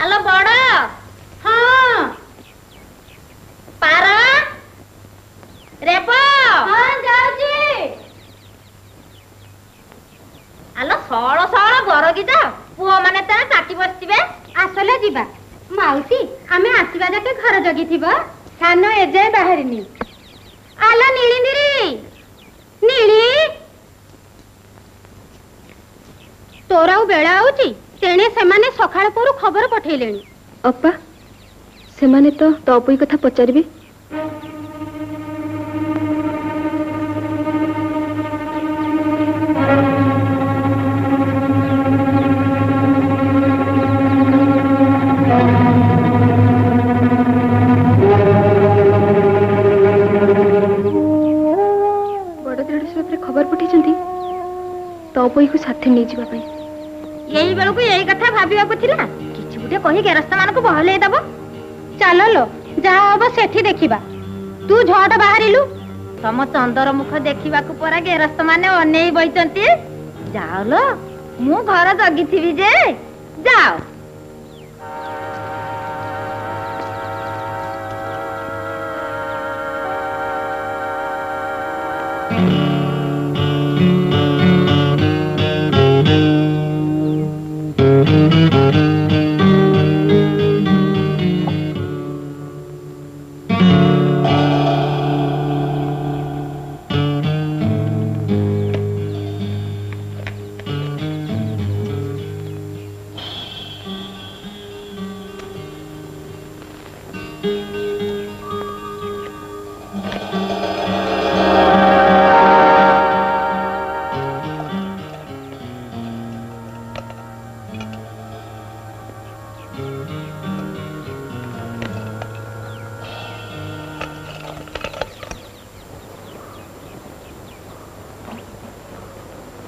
Speaker 1: हेलो बड़ा हाँ पारा रेपो हाँ जाऊची हेलो सौड़ सौड़ बर गीता पुओ माने तार काटी बसथिबे आसले जीवा माउसी आमे आसीबा जाके घर जगी थिबो सानो एजे बाहरिनी आला नीलिंदिरी नीली तोराउ बेळा आउची तेणे सेमाने सखाळ परू खबर पठेलेनी
Speaker 10: अप्पा सेमाने तो तोपई कथा पचारिबे बड़ देढ़ खबर पठेचंती तोपई को साथे नहीं जीवा पई
Speaker 1: यही बेलू यही कथा भाविया किसी गोटे कही गेरस्थ मान को बहले दब चल लो जहा हम सेठी देखिबा तू झट बाहरिलु तम चंदर मुख देखा परा गेरस्थ माने अनेई बइचंती जाओ लो मु घर जगी थी जे जाओ।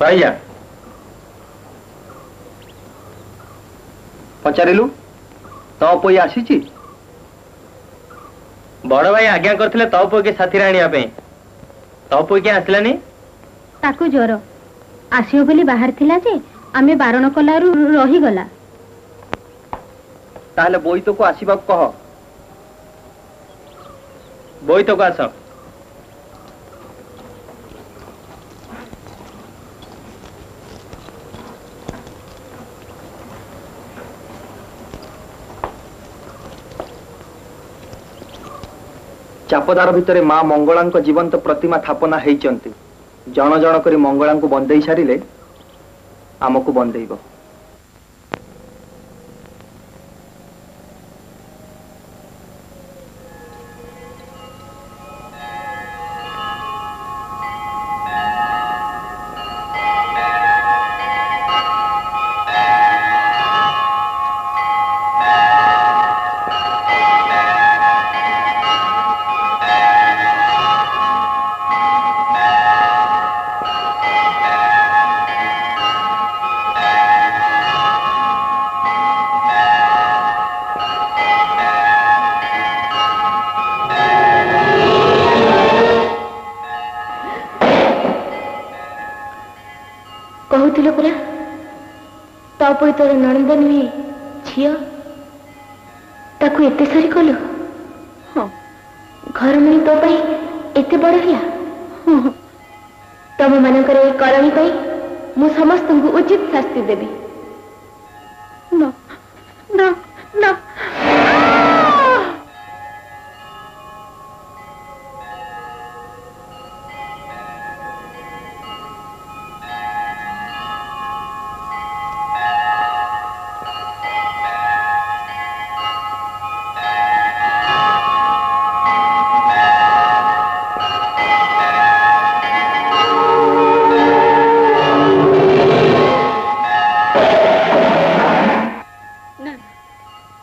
Speaker 3: भाईया पचारिलु तो पुई आसी बड़ भाई आज्ञा करथिले तो पुई के साथी राणिया पे तो पुई के आसलानी
Speaker 1: ताकू ज्वर आसियो बोली बाहर थिला जे आमे बारण कलारु रही गला।
Speaker 3: ताहले बोईतो को आसीबा कह बोईतो को आस। चापदार भितरे माँ मंगला जीवंत प्रतिमा स्थापना होती जन जन करी मंगला को बंदे सारे आमको बंदेब।
Speaker 10: कहूल परा तापर तोर नणंद नुहे झील ताकू एते सारी कलु। हाँ घर मिली तो पाई एते बड़ है तम मानकर ए करणी पाई मु समस्त को उचित शास्ति देबी। ना ना ना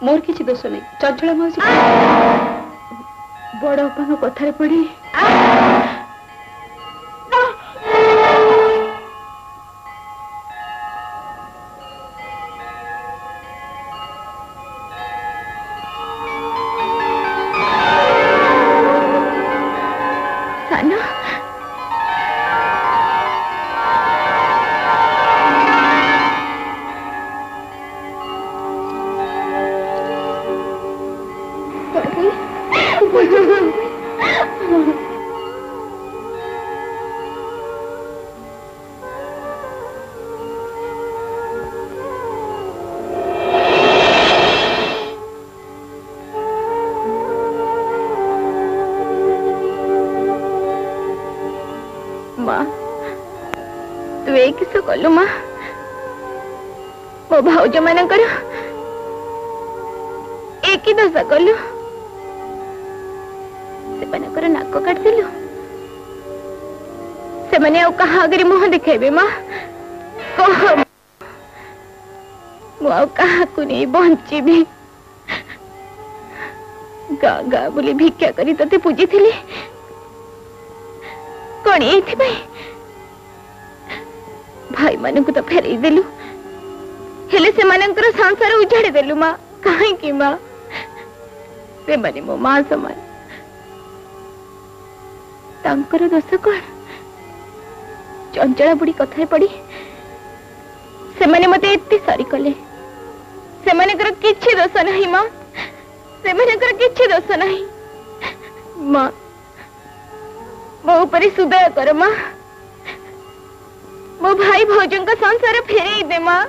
Speaker 10: मोर किसी दोष नहीं चंचला मौसी बड़ अपा कथार पड़ी तू एक किस कलु माँ मो भाउज मानकर एक ही दशा कलु से नाक काटिलु से मैंने कहा आगे मुह देखेबे माँ कह मुझे नहीं बंची भी गाँ गाँ बोली भिक्षा करी तते पूजी थी कौन ये भाई मान को तो फेरई देलु हेले से मानकर संसार उजाड़ी देलु माँ कहीं माँ से माने मो माँ समान तांकर दोष कौन चंचला बुढ़ी कथा पड़ी से माने मते इत्ती सॉरी कले से माने कर किछि दोष नहीं मां से माने कर किछि दोष नहीं मां मो ऊपर सुदय कर मां मो भाई भौजन का संसार फेरे दे मां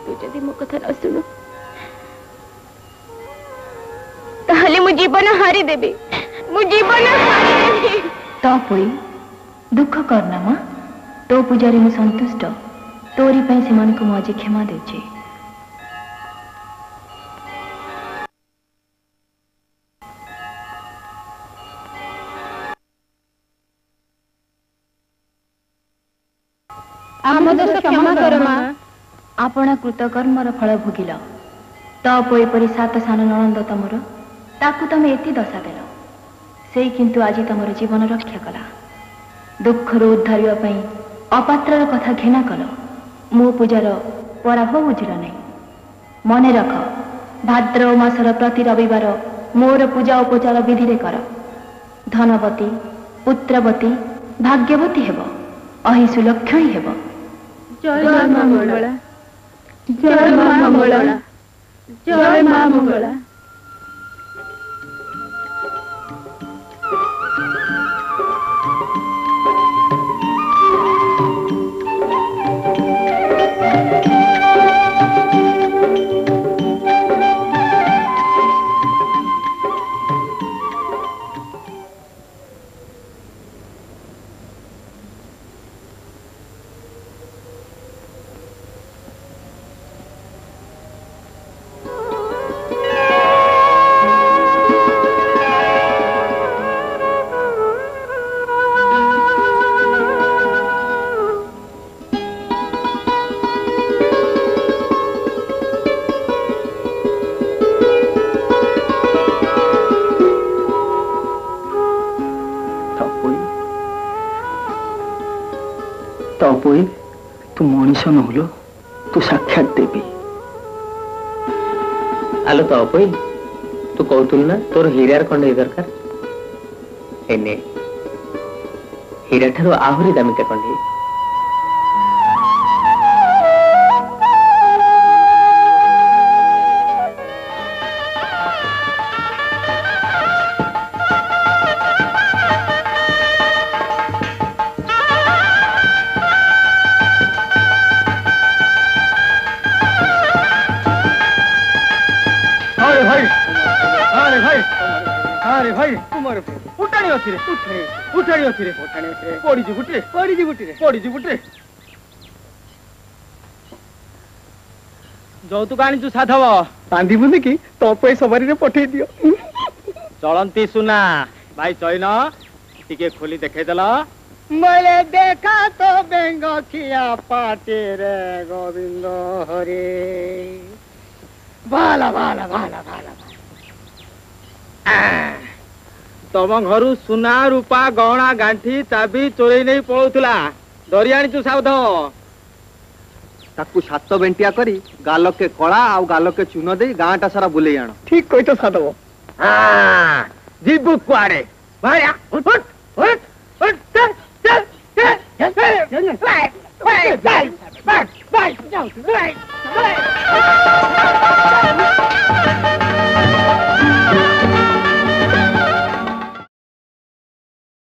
Speaker 10: तू जदि मो कथा न सुनु ताहले मु जीवन हारी देबे मु जीवन हारी देबे तो पुई दुख करना मां तो पूजारी मु संतुष्ट तोरी पे से मन को मु आज क्षमा देउछे
Speaker 1: आम दोष क्षमा कर मां
Speaker 10: आपण कृतकर्मर फल भोगिल तो पोई परी सात सान ननंद तमर ताकू तमे एति दशा देल से किंतु आज तमर जीवन रक्षा कला दुख रो उद्धारिया पई अपात्र कथा घेना कल मो पूजार पराभ बुझिल नहीं मने रख भाद्रव मासर प्रति रविवार मोर पूजा उपचार विधि रे कर धनवती पुत्रवती भाग्यवती हेब अहिसु लक्षणी हेब
Speaker 1: जय मां मंगला जय मां मंगला जय मां मंगला
Speaker 7: तपोई तू मनीष नहुलो तू साक्षात देवी
Speaker 4: आलो तपोई तू कहतुल ना तोर हीरार खंडे दरकार एने हीरा ठारो आहुरी दामिका खंडे
Speaker 3: যৌতুক আনিছু সাধব
Speaker 9: বাঁধিবুনি কি তপে সবারিরে পঠাই দিও
Speaker 3: চলন্তি সুনা ভাই চৈন টিকে খোলি দেখাই দেল
Speaker 9: বলে দেখা তো বেঙ্গ খিয়া পাটে রে গোবিন্দ হরে ভালা ভালা ভালা ভালা
Speaker 3: ତମ ଘରୁ ସୁନା ରୂପା ଗହଣା ଗାଣ୍ଠି ଚାବି ଚୋରେଇ ନେଇ ପଳଉଥିଲା ଧରି ଆଣିଛୁ ସାଉଧ
Speaker 7: ତାକୁ ସାତ ବେଣ୍ଟିଆ କରି ଗାଲକେ କଳା ଆଉ ଗାଲକେ ଚୂନ ଦେଇ ଗାଁଟା ସାରା ବୁଲେଇ ଆଣ
Speaker 9: ঠিক কইতো সাধব
Speaker 3: ଯିବୁ କୁଆଡେ ଭାଇ